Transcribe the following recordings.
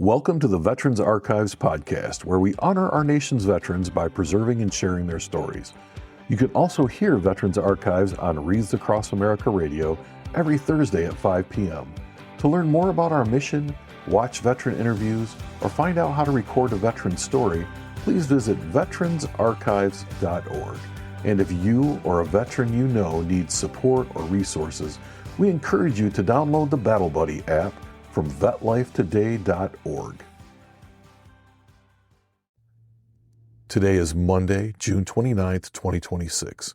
Welcome to the Veterans Archives podcast, where we honor our nation's veterans by preserving and sharing their stories. You can also hear Veterans Archives on Wreaths Across America Radio every Thursday at 5 p.m. To learn more about our mission, watch veteran interviews, or find out how to record a veteran story, please visit veteransarchives.org. And if you or a veteran you know needs support or resources, we encourage you to download the Battle Buddy app from vetlifetoday.org. Today is Monday, June 29th, 2026.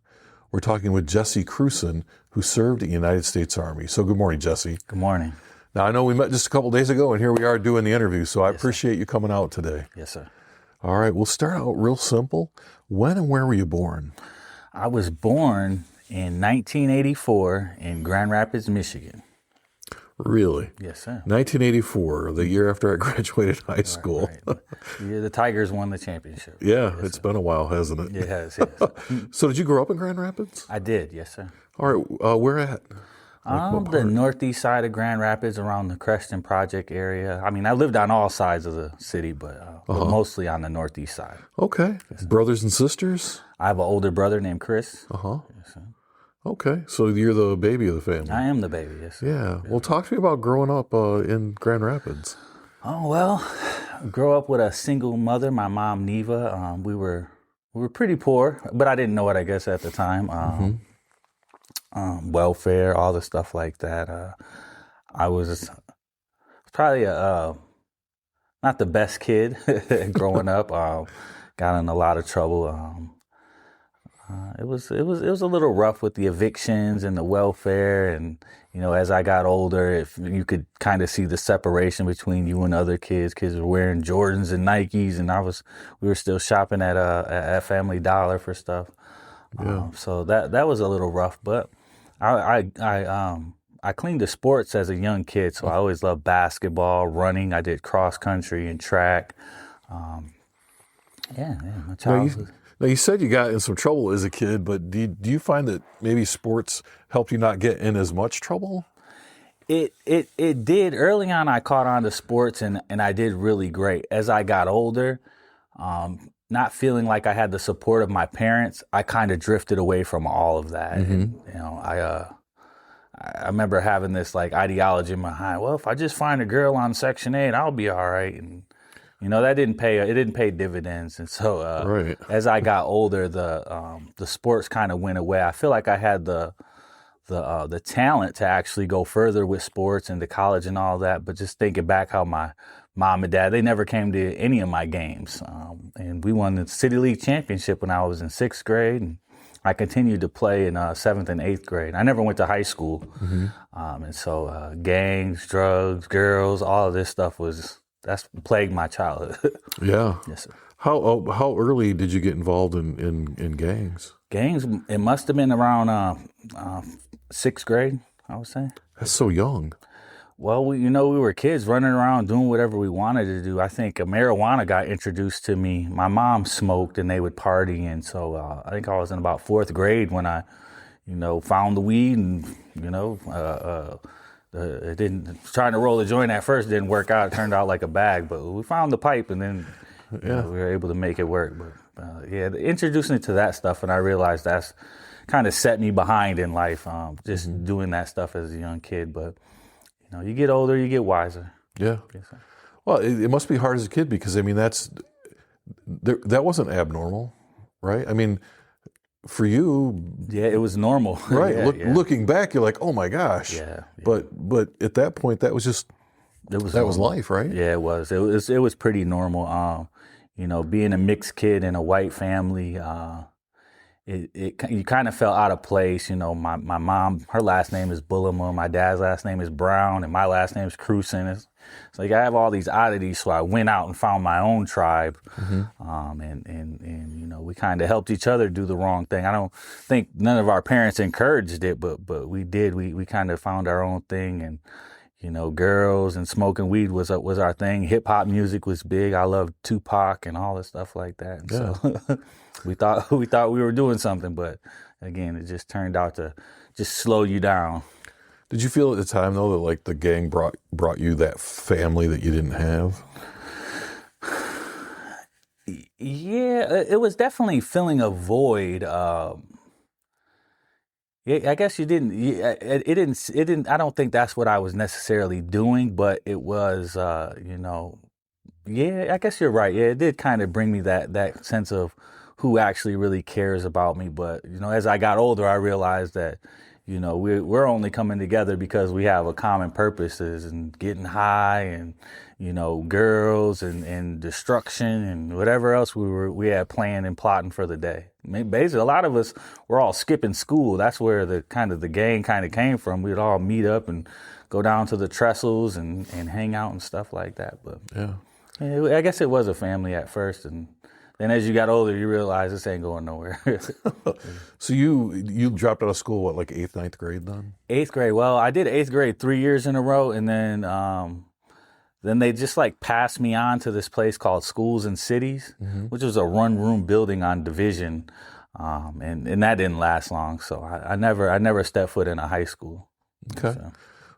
We're talking with Jesse Krewson, who served in the United States Army. So good morning, Jesse. Good morning. Now, I know we met just a couple days ago, and here we are doing the interview, so I appreciate you coming out today. Yes, sir. All right, we'll start out real simple. When and where were you born? I was born in 1984 in Grand Rapids, Michigan. Really? Yes, sir. 1984, the year after I graduated high school. Right. Yeah, the Tigers won the championship. Yeah, yes, it's been a while, hasn't it? It has, yes. So did you grow up in Grand Rapids? I did, yes, sir. All right, where at? The northeast side of Grand Rapids, around the Krewson Project area. I mean, I lived on all sides of the city, but mostly on the northeast side. Okay. Yes, brothers and sisters? I have an older brother named Chris. Uh-huh. Yes, sir. Okay, so you're the baby of the family. I am the baby, yes, sir. Yeah. Well, talk to me about growing up in Grand Rapids. Oh, well, I grew up with a single mother, my mom, Neva. We were pretty poor, but I didn't know it, I guess, at the time. Welfare, all the stuff like that. I was probably not the best kid growing up. Got in a lot of trouble. It was a little rough with the evictions and the welfare, and as I got older, if you could kind of see the separation between you and other kids. Kids were wearing Jordans and Nikes, and we were still shopping at Family Dollar for stuff. Yeah. So that was a little rough, but I cleaned the sports as a young kid, so I always loved basketball, running. I did cross country and track. My childhood. Now, you said you got in some trouble as a kid, but do you find that maybe sports helped you not get in as much trouble? It did. Early on, I caught on to sports, and I did really great. As I got older, not feeling like I had the support of my parents, I kind of drifted away from all of that. Mm-hmm. And, I remember having this ideology in my mind. Well, if I just find a girl on Section 8, I'll be all right. And that didn't pay dividends. And so as I got older, the sports kind of went away. I feel like I had the talent to actually go further with sports and to college and all that. But just thinking back how my mom and dad, they never came to any of my games. And we won the City League championship when I was in 6th grade. And I continued to play in 7th and 8th grade. I never went to high school. Mm-hmm. And so gangs, drugs, girls, all of this stuff that's plagued my childhood. Yeah. Yes, sir. How early did you get involved in gangs? Gangs, it must have been around 6th grade, I would say. That's so young. Well, we were kids running around doing whatever we wanted to do. I think marijuana got introduced to me. My mom smoked and they would party. And so I think I was in about 4th grade when I, found the weed and, it didn't, trying to roll a joint at first didn't work out. It turned out like a bag, but we found the pipe and then we were able to make it work. But introducing it to that stuff, and I realized that's kind of set me behind in life, doing that stuff as a young kid. But, you get older, you get wiser. Yeah. Well, it must be hard as a kid because, that wasn't abnormal, right? I mean, for you, it was normal, right? Looking back, you're like, oh my gosh, But at that point, that was was life, right? Yeah, it was. It was pretty normal. Being a mixed kid in a white family, you kind of felt out of place. My mom, her last name is Bullimer, my dad's last name is Brown, and my last name is Krewson. It's like I have all these oddities, so I went out and found my own tribe, and we kind of helped each other do the wrong thing. I don't think none of our parents encouraged it, but we did. We kind of found our own thing, and girls and smoking weed was our thing. Hip hop music was big. I loved Tupac and all the stuff like that. And so we thought we were doing something, but again, it just turned out to just slow you down. Did you feel at the time though that like the gang brought you that family that you didn't have? Yeah, it was definitely filling a void. Yeah, I guess you didn't. It didn't. It didn't. I don't think that's what I was necessarily doing, but it was. Yeah, I guess you're right. Yeah, it did kind of bring me that sense of who actually really cares about me. But as I got older, I realized that we're only coming together because we have a common purposes and getting high and girls and destruction and whatever else we had planned and plotting for the day. I mean, basically, a lot of us were all skipping school. That's where the gang kind of came from. We'd all meet up and go down to the trestles and hang out and stuff like that. But I guess it was a family at first, and then as you got older, you realize this ain't going nowhere. So you dropped out of school, what, like 8th, 9th grade then? 8th grade. Well, I did 8th grade 3 years in a row, and then they just like passed me on to this place called Schools and Cities, which was a one-room building on Division, and that didn't last long. So I never stepped foot in a high school. Okay.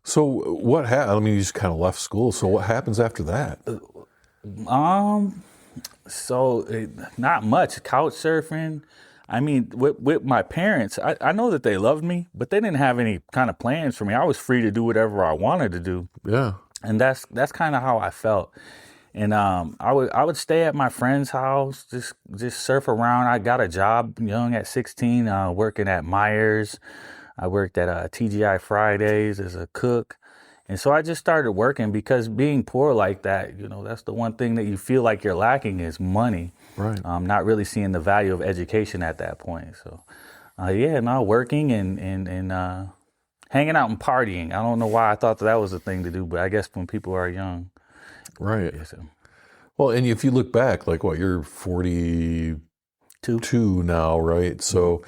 So what happened? I mean, you just kind of left school. So what happens after that? Not much. Couch surfing. I mean, with my parents, I know that they loved me, but they didn't have any kind of plans for me. I was free to do whatever I wanted to do. Yeah. And that's kind of how I felt. And I would stay at my friend's house, just surf around. I got a job young at 16, working at Myers. I worked at TGI Fridays as a cook. And so I just started working because being poor like that, that's the one thing that you feel like you're lacking is money. Right. Not really seeing the value of education at that point. So, working and hanging out and partying. I don't know why I thought that was a thing to do, but I guess when people are young. Right. Yeah, so. Well, and if you look back, like you're 42 now, right? So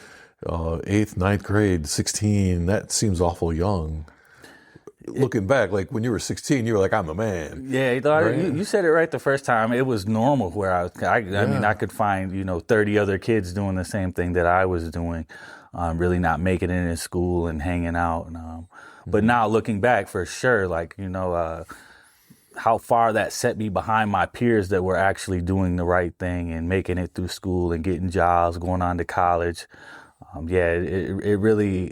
8th, 9th grade, 16, that seems awful young. Looking back, like when you were 16, you were like, I'm the man. Yeah, you said it right the first time. It was normal where I mean, I could find, 30 other kids doing the same thing that I was doing, really not making it in school and hanging out. But now looking back for sure, like, how far that set me behind my peers that were actually doing the right thing and making it through school and getting jobs, going on to college. It really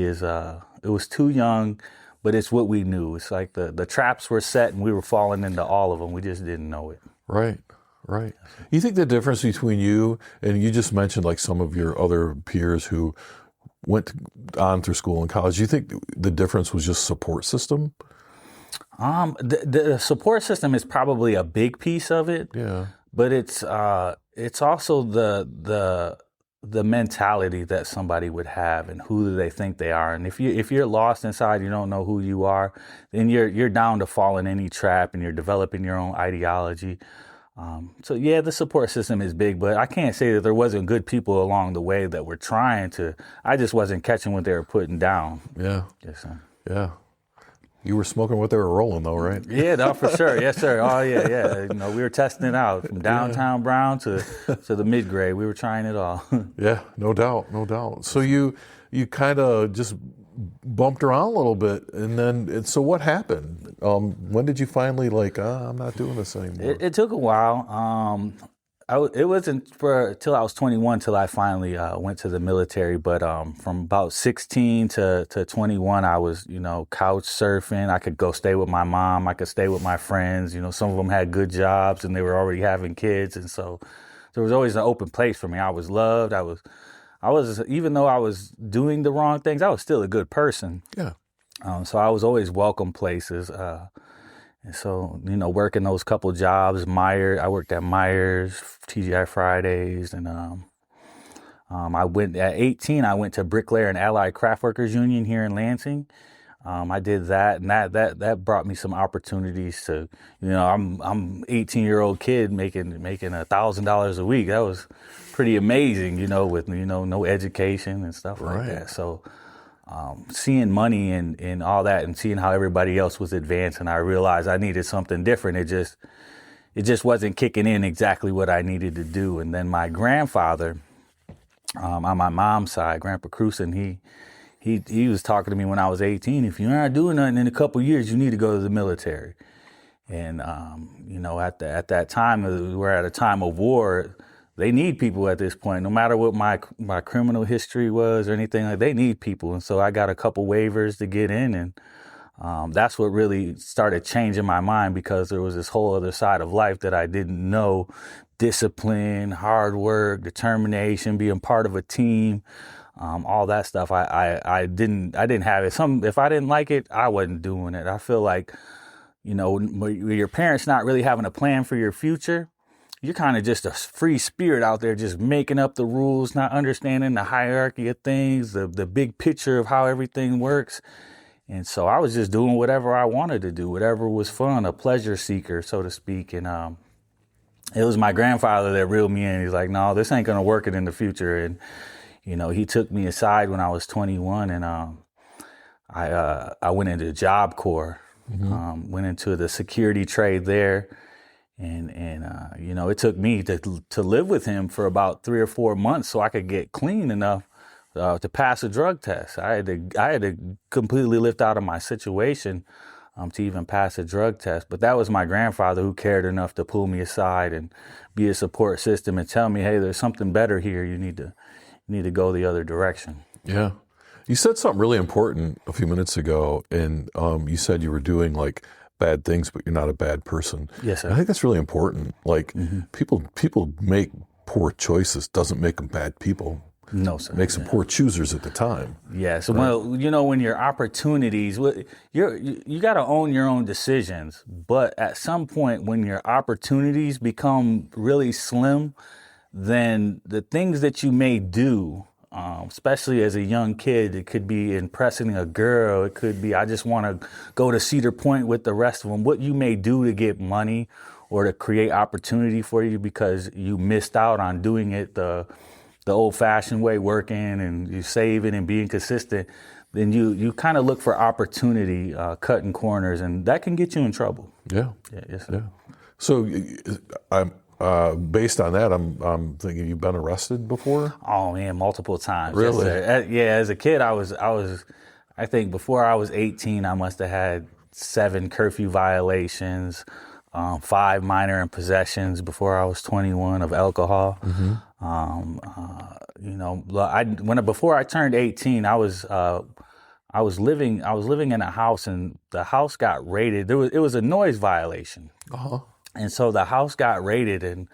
is, it was too young. But it's what we knew. It's like the traps were set and we were falling into all of them. We just didn't know it. Right. You think the difference between you and you just mentioned like some of your other peers who went on through school and college, you think the difference was just support system? The support system is probably a big piece of it. Yeah. But it's also the mentality that somebody would have and who do they think they are. And if you're lost inside, you don't know who you are, then you're down to fall in any trap and you're developing your own ideology. The support system is big, but I can't say that there wasn't good people along the way that were trying to. I just wasn't catching what they were putting down. Yeah. Yeah. You were smoking what they were rolling, though, right? Yeah, no, for sure. Yes, sir. Oh, yeah. We were testing it out from downtown Brown to the mid grade. We were trying it all. Yeah, no doubt. So you kind of just bumped around a little bit, and then so what happened? When did you finally I'm not doing this anymore? It took a while. It wasn't till I was 21 till I finally went to the military. But from about 16 to 21, I was, couch surfing. I could go stay with my mom. I could stay with my friends. Some of them had good jobs and they were already having kids. And so there was always an open place for me. I was loved. I was, even though I was doing the wrong things, I was still a good person. Yeah. So I was always welcome places. And so, working those couple jobs, I worked at Myers, TGI Fridays, and I went at 18. I went to Bricklayer and Allied Craft Workers Union here in Lansing. I did that, and that brought me some opportunities to, I'm 18-year-old kid making $1,000 a week. That was pretty amazing, with no education and stuff like that. So. Seeing money and all that and seeing how everybody else was advancing, I realized I needed something different. It just wasn't kicking in exactly what I needed to do. And then my grandfather, on my mom's side, Grandpa Krewson, he was talking to me when I was 18. If you're not doing nothing in a couple of years, you need to go to the military. And at that time, we're at a time of war. They need people at this point, no matter what my criminal history was or anything. Like, they need people. And so I got a couple waivers to get in, and that's what really started changing my mind, because there was this whole other side of life that I didn't know. Discipline, hard work, determination, being part of a team, all that stuff. I didn't have it. If I didn't like it, I wasn't doing it. I feel like, your parents not really having a plan for your future, you're kind of just a free spirit out there, just making up the rules, not understanding the hierarchy of things, the big picture of how everything works. And so I was just doing whatever I wanted to do, whatever was fun, a pleasure seeker, so to speak. And it was my grandfather that reeled me in. He's like, no, this ain't going to work it in the future. And, he took me aside when I was 21, and I went into Job Corps. Went into the security trade there, and it took me to live with him for about 3 or 4 months so I could get clean enough to pass a drug test. I had to completely lift out of my situation to even pass a drug test. But that was my grandfather, who cared enough to pull me aside and be a support system and tell me, hey, there's something better here. You need to go the other direction. Yeah. You said something really important a few minutes ago, and you said you were doing like bad things, but you're not a bad person. Yes, sir. And I think that's really important. Like, people make poor choices doesn't make them bad people. No, sir. It makes them poor choosers at the time. Yes. Right? Well, when your opportunities, you got to own your own decisions. But at some point, when your opportunities become really slim, then the things that you may do, especially as a young kid, it could be impressing a girl. It could be, I just want to go to Cedar Point with the rest of them. What you may do to get money or to create opportunity for you because you missed out on doing it the old-fashioned way, working and you saving and being consistent, then you kind of look for opportunity, cutting corners, and that can get you in trouble. Yeah. Yes, sir. Yeah. So I'm based on that, I'm thinking you've been arrested before? Oh man, multiple times. Really? Yes, as a kid, I think before I was 18, I must have had 7 curfew violations, 5 minor possessions before I was 21 of alcohol. Before I turned 18, I was living in a house, and the house got raided. It was a noise violation. And so the house got raided, and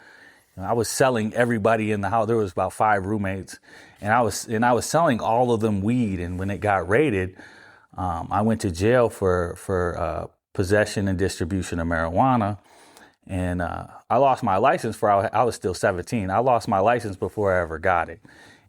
I was selling everybody in the house. There was about 5 roommates, and I was selling all of them weed. And when it got raided, I went to jail for possession and distribution of marijuana. And I lost my license I was still 17. I lost my license before I ever got it.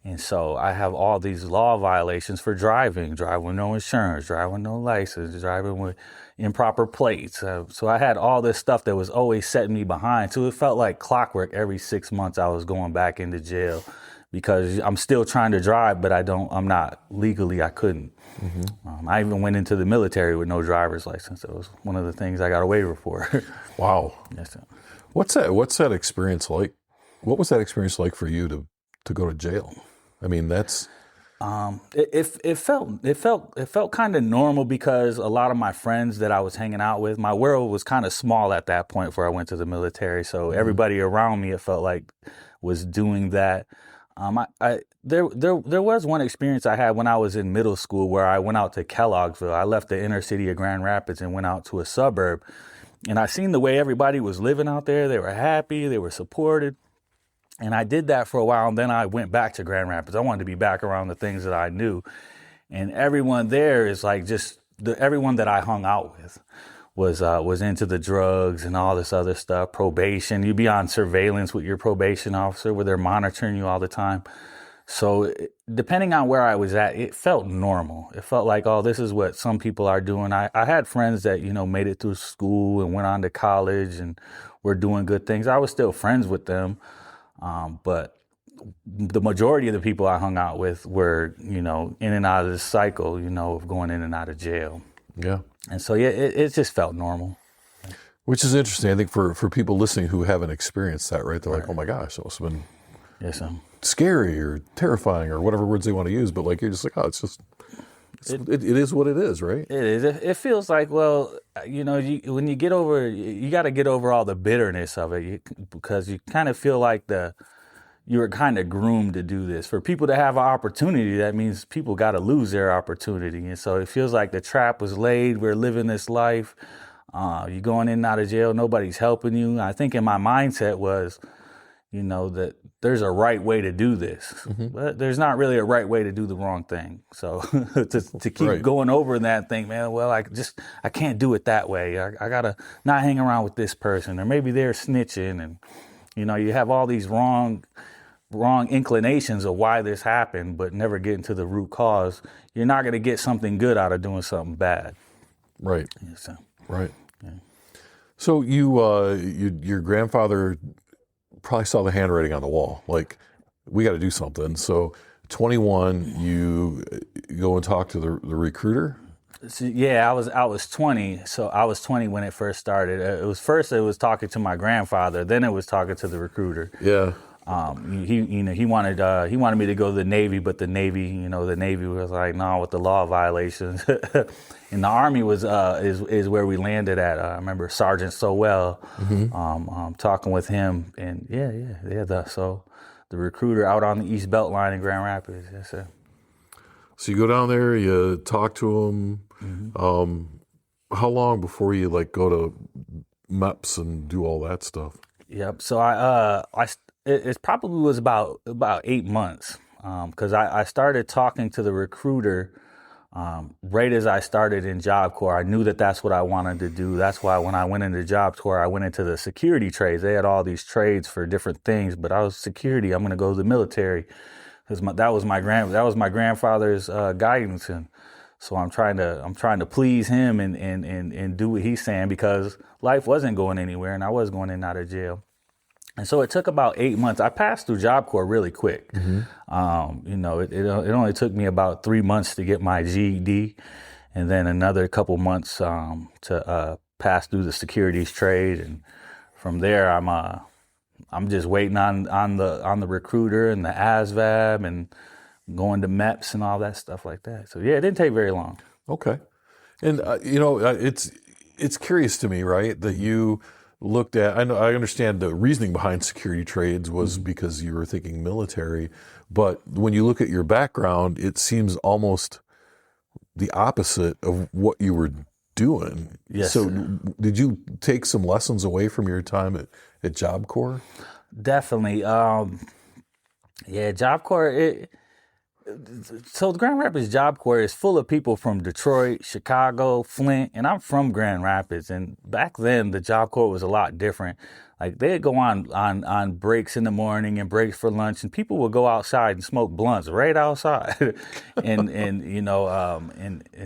And so I have all these law violations for driving with no insurance, driving with no license, driving with improper plates. So I had all this stuff that was always setting me behind. So it felt like clockwork. Every 6 months I was going back into jail because I'm still trying to drive, but I'm not legally, I couldn't. I even went into the military with no driver's license. It was one of the things I got a waiver for. Wow. Yes, sir. What's that experience like? What was that experience like for you to go to jail? I mean, that's it felt kind of normal because a lot of my friends that I was hanging out with, my world was kind of small at that point before I went to the military. So everybody around me, it felt like, was doing that. There was one experience I had when I was in middle school where I went out to Kellogg'sville. I left the inner city of Grand Rapids and went out to a suburb, and I seen the way everybody was living out there. They were happy, they were supported. And I did that for a while, and then I went back to Grand Rapids. I wanted to be back around the things that I knew. And everyone there is like everyone that I hung out with was into the drugs and all this other stuff, probation. You'd be on surveillance with your probation officer where they're monitoring you all the time. So depending on where I was at, it felt normal. It felt like, oh, this is what some people are doing. I had friends that, made it through school and went on to college and were doing good things. I was still friends with them. But the majority of the people I hung out with were, in and out of this cycle, of going in and out of jail. Yeah. And so, yeah, it just felt normal. Which is interesting, I think, for people listening who haven't experienced that, right? They're like, oh my gosh, that must have been yes, sir. Scary or terrifying or whatever words they want to use. But like, you're just like, oh, it's just It is what it is, right? It is. It feels like, well, when you get over, you got to get over all the bitterness of it, because you kind of feel like you were kind of groomed to do this. For people to have an opportunity, that means people got to lose their opportunity. And so it feels like the trap was laid. We're living this life. You're going in and out of jail. Nobody's helping you. I think in my mindset was, that there's a right way to do this, but there's not really a right way to do the wrong thing. So to keep going over that thing, man, well, I can't do it that way. I got to not hang around with this person, or maybe they're snitching, and, you have all these wrong inclinations of why this happened, but never getting to the root cause. You're not going to get something good out of doing something bad. Right. Yeah, so, right. Yeah. So your grandfather probably saw the handwriting on the wall, like, we got to do something. So 21, you go and talk to the recruiter. So, yeah, I was 20. So I was 20 when it first started. It was talking to my grandfather. Then it was talking to the recruiter. Yeah. He wanted me to go to the Navy, but the Navy was like, no, with the law violations. And the Army is where we landed at. I remember Sergeant Sowell, talking with him, and so the recruiter out on the East Belt Line in Grand Rapids. Yes, sir. So you go down there, you talk to him. How long before you go to MEPS and do all that stuff? Yep. So it probably was about 8 months, because I started talking to the recruiter right as I started in Job Corps. I knew that that's what I wanted to do. That's why when I went into Job Corps, I went into the security trades. They had all these trades for different things, but I was security. I'm going to go to the military, because that was my grandfather's guidance, and so I'm trying to please him and do what he's saying, because life wasn't going anywhere and I was going in and out of jail. And so it took about 8 months. I passed through Job Corps really quick. It only took me about 3 months to get my GED, and then another couple months to pass through the securities trade. And from there, I'm just waiting on the recruiter and the ASVAB and going to MEPS and all that stuff like that. So yeah, it didn't take very long. Okay, and it's curious to me, right, that you looked at, I understand the reasoning behind security trades was because you were thinking military, but when you look at your background, it seems almost the opposite of what you were doing. Yes. So did you take some lessons away from your time at Job Corps? Definitely. Job Corps, so the Grand Rapids Job Corps is full of people from Detroit, Chicago, Flint, and I'm from Grand Rapids. And back then, the Job Corps was a lot different. Like, they'd go on breaks in the morning and breaks for lunch, and people would go outside and smoke blunts right outside. and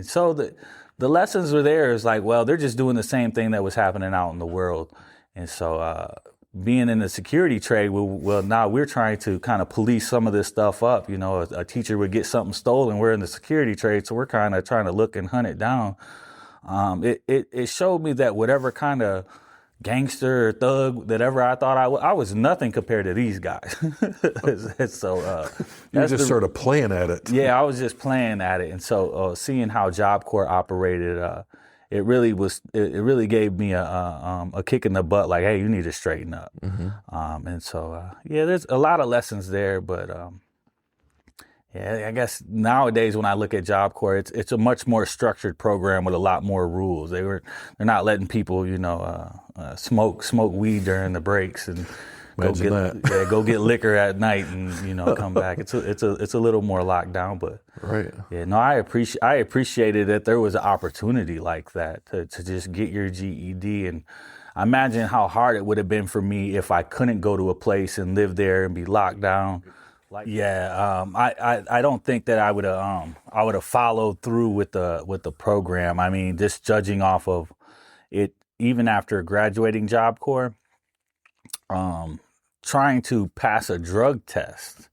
so the lessons were there. Is like, well, they're just doing the same thing that was happening out in the world. And so being in the security trade, well, now we're trying to kind of police some of this stuff up. A teacher would get something stolen. We're in the security trade, so we're kind of trying to look and hunt it down. It showed me that whatever kind of gangster or thug that ever I thought I was nothing compared to these guys. So you were just sort of playing at it. Yeah, I was just playing at it. And so seeing how Job Corps operated, it really gave me a kick in the butt, like, hey, you need to straighten up. And so, there's a lot of lessons there, but I guess nowadays when I look at Job Corps, it's a much more structured program with a lot more rules. They're not letting people, smoke weed during the breaks and go get liquor at night and come back. It's a little more locked down, but right. Yeah, no, I appreciated that there was an opportunity like that to just get your GED, and I imagine how hard it would have been for me if I couldn't go to a place and live there and be locked down. I don't think that I would have followed through with the program. I mean, just judging off of it, even after graduating Job Corps, trying to pass a drug test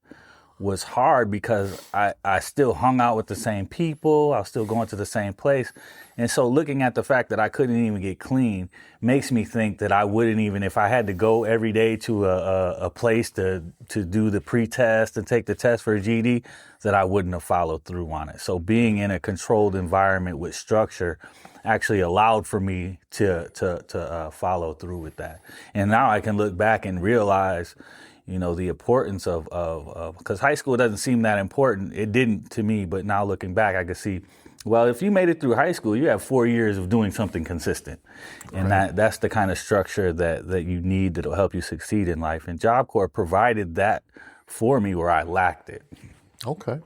was hard because I still hung out with the same people. I was still going to the same place. And so looking at the fact that I couldn't even get clean makes me think that I wouldn't even, if I had to go every day to a place to do the pre-test and take the test for a GED, that I wouldn't have followed through on it. So being in a controlled environment with structure actually allowed for me to follow through with that. And now I can look back and realize, the importance of because high school doesn't seem that important. It didn't to me, but now looking back, I can see, well, if you made it through high school, you have 4 years of doing something consistent. And that's the kind of structure that you need that'll help you succeed in life. And Job Corps provided that for me where I lacked it. Okay.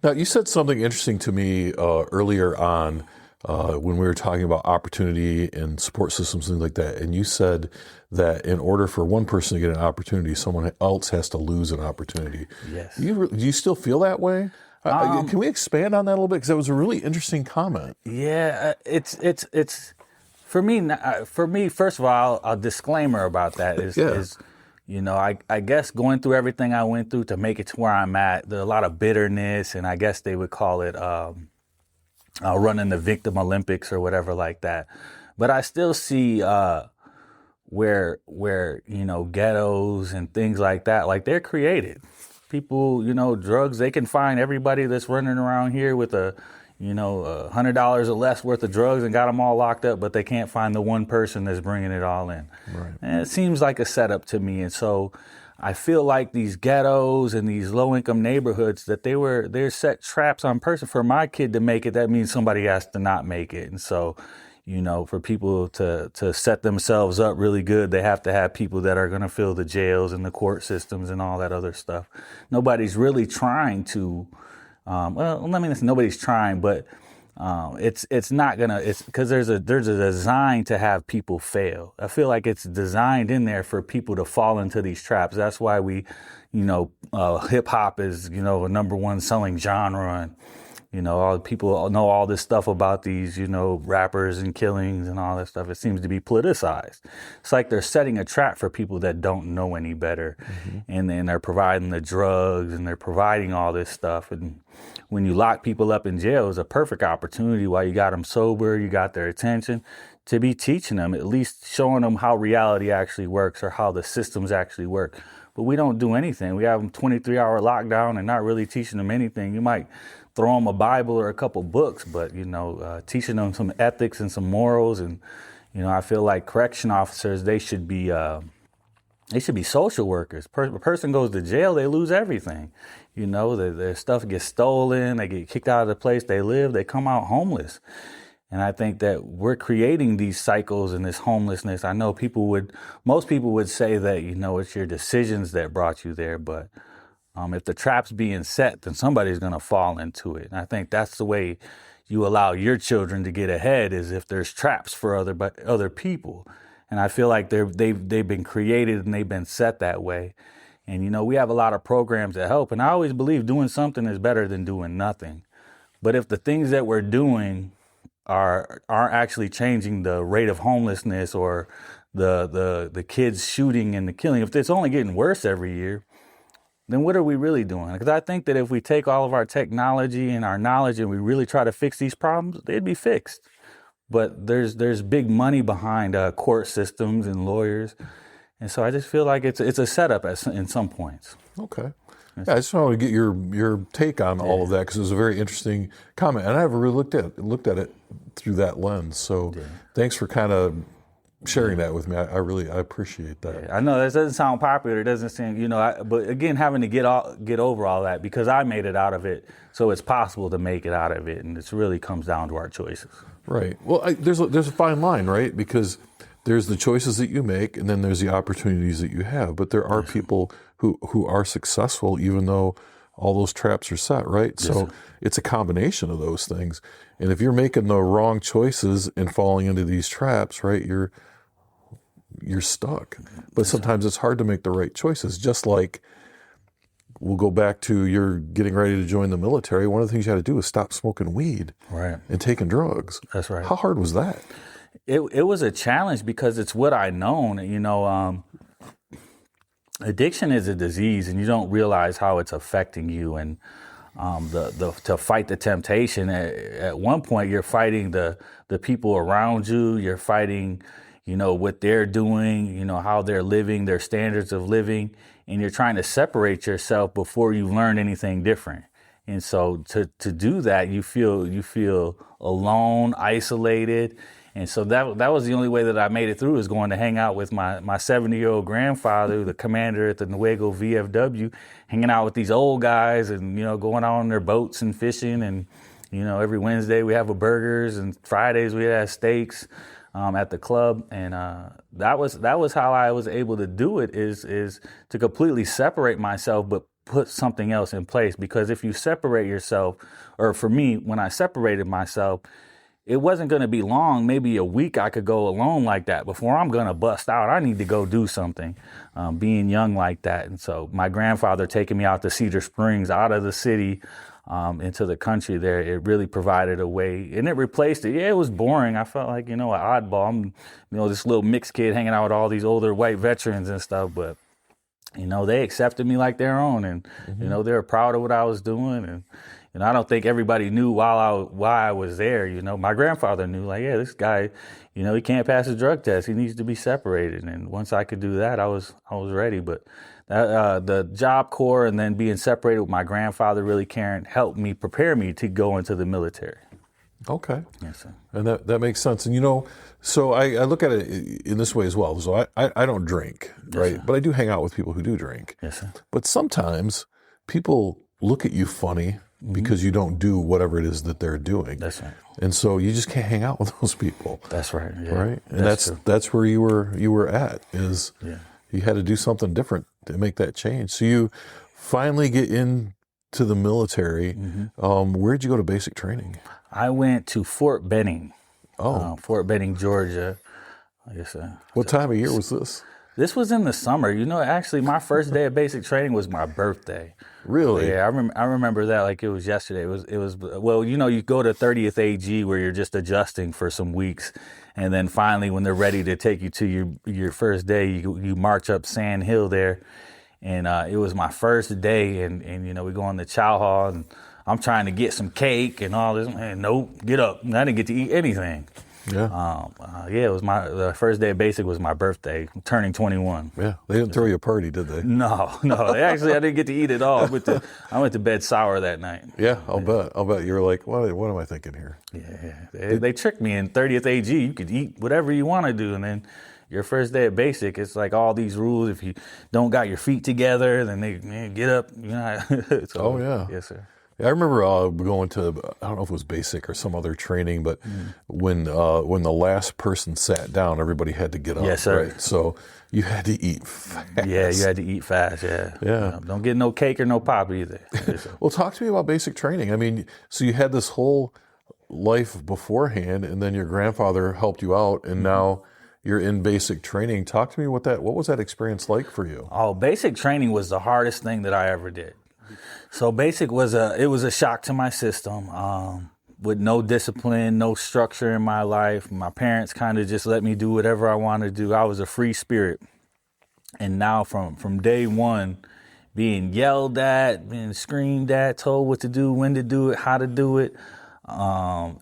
Now, you said something interesting to me earlier on when we were talking about opportunity and support systems, things like that. And you said that in order for one person to get an opportunity, someone else has to lose an opportunity. Yes. Do you still feel that way? Can we expand on that a little bit? Because that was a really interesting comment. Yeah, it's for me. First of all, a disclaimer about that is I guess going through everything I went through to make it to where I'm at, there's a lot of bitterness, and I guess they would call it running the victim Olympics or whatever like that. But I still see where ghettos and things like that, like they're created. People, drugs, they can find everybody that's running around here with $100 or less worth of drugs and got them all locked up, but they can't find the one person that's bringing it all in. Right. And it seems like a setup to me. And so I feel like these ghettos and these low-income neighborhoods, that they're set traps on person. For my kid to make it, that means somebody has to not make it. And so, for people to set themselves up really good, they have to have people that are going to fill the jails and the court systems and all that other stuff. Nobody's really trying to, nobody's trying, but it's not gonna. It's because there's a design to have people fail. I feel like it's designed in there for people to fall into these traps. That's why we, hip hop is a number one selling genre, and all people know all this stuff about these rappers and killings and all that stuff. It seems to be politicized. It's like they're setting a trap for people that don't know any better, and then they're providing the drugs and they're providing all this stuff. And when you lock people up in jail, it's a perfect opportunity while you got them sober, you got their attention, to be teaching them, at least showing them how reality actually works or how the systems actually work. But we don't do anything. We have them 23-hour lockdown and not really teaching them anything. You might throw them a Bible or a couple books, but, teaching them some ethics and some morals. And, I feel like correction officers, they should be social workers. A person goes to jail, they lose everything. Their stuff gets stolen, they get kicked out of the place they live, they come out homeless. And I think that we're creating these cycles and this homelessness. I know most people would say that, it's your decisions that brought you there, but if the trap's being set, then somebody's going to fall into it. And I think that's the way you allow your children to get ahead, is if there's traps for other people. And I feel like they've been created and they've been set that way. And, we have a lot of programs that help. And I always believe doing something is better than doing nothing. But if the things that we're doing aren't actually changing the rate of homelessness or the kids shooting and the killing, if it's only getting worse every year, then what are we really doing? Because I think that if we take all of our technology and our knowledge and we really try to fix these problems, they'd be fixed. But there's big money behind court systems and lawyers. And so I just feel like it's a setup in some points. Okay. Yeah, I just want to get your take on all of that, because it was a very interesting comment, and I never really looked at it through that lens. So thanks for kind of sharing that with me. I appreciate that. Yeah, I know that doesn't sound popular. It doesn't seem, but again, having to get over all that, because I made it out of it, so it's possible to make it out of it, and it really comes down to our choices. Right. Well, there's a fine line, right? Because there's the choices that you make, and then there's the opportunities that you have. But there are people who are successful even though all those traps are set, right? Yes, so it's a combination of those things. And if you're making the wrong choices and falling into these traps, right, you're stuck. But sometimes it's hard to make the right choices. Just like, we'll go back to you're getting ready to join the military. One of the things you had to do is stop smoking weed, right, and taking drugs. That's right. How hard was that? It was a challenge because it's what I known. addiction is a disease, and you don't realize how it's affecting you. And to fight the temptation, at one point you're fighting the people around you. You're fighting, what they're doing, how they're living, their standards of living, and you're trying to separate yourself before you learn anything different. And so to do that, you feel alone, isolated. And so that was the only way that I made it through, is going to hang out with my 70-year-old grandfather, the commander at the Nuevo VFW, hanging out with these old guys and, going out on their boats and fishing. And, every Wednesday we have burgers, and Fridays we have steaks at the club. And that was how I was able to do it, is to completely separate myself, but put something else in place. Because if you separate yourself, or for me, when I separated myself, it wasn't going to be long, maybe a week I could go alone like that before I'm going to bust out. I need to go do something, being young like that. And so my grandfather taking me out to Cedar Springs, out of the city, into the country there, it really provided a way, and it replaced it. Yeah, it was boring. I felt like, an oddball. I'm, this little mixed kid hanging out with all these older white veterans and stuff, but they accepted me like their own, and, they were proud of what I was doing. And I don't think everybody knew why I was there. My grandfather knew, like, yeah, this guy, he can't pass a drug test. He needs to be separated. And once I could do that, I was ready. But the Job Corps and then being separated with my grandfather really helped me prepare me to go into the military. Okay. Yes, sir. And that makes sense. And, so I look at it in this way as well. So I don't drink, right? Sir. But I do hang out with people who do drink. Yes, sir. But sometimes people look at you funny because you don't do whatever it is that they're doing. That's right. And so you just can't hang out with those people. That's right. Yeah. Right? And that's where you were at, is you had to do something different to make that change. So you finally get into the military. Where'd you go to basic training? I went to Fort Benning. Fort Benning, Georgia. Yes, sir. What time of year was this? This was in the summer. Actually, my first day of basic training was my birthday. Really? Yeah, I remember that like it was yesterday. It was well, you go to 30th AG where you're just adjusting for some weeks, and then finally when they're ready to take you to your first day, you march up Sand Hill there, and it was my first day, and we go on the chow hall, and I'm trying to get some cake and all this. Man, nope, get up. I didn't get to eat anything. Yeah. It was the first day of basic was my birthday, turning 21. Yeah. They didn't throw you a party, did they? No. Actually, I didn't get to eat at all. I went to bed sour that night. Yeah, I'll bet. You were like, what am I thinking here? Yeah. They tricked me. In 30th AG, you could eat whatever you want to do. And then your first day of basic, it's like all these rules. If you don't got your feet together, then they get up. Oh, yeah. Yes, sir. I remember going to, I don't know if it was basic or some other training, but when the last person sat down, everybody had to get up. Yes, sir. Right? So you had to eat fast. Yeah, you had to eat fast, yeah. Don't get no cake or no pop either. Well, talk to me about basic training. I mean, so you had this whole life beforehand, and then your grandfather helped you out, and now you're in basic training. Talk to me what was that experience like for you? Oh, basic training was the hardest thing that I ever did. So basic was a shock to my system, with no discipline, no structure in my life. My parents kind of just let me do whatever I wanted to do. I was a free spirit. And now from day one, being yelled at, being screamed at, told what to do, when to do it, how to do it,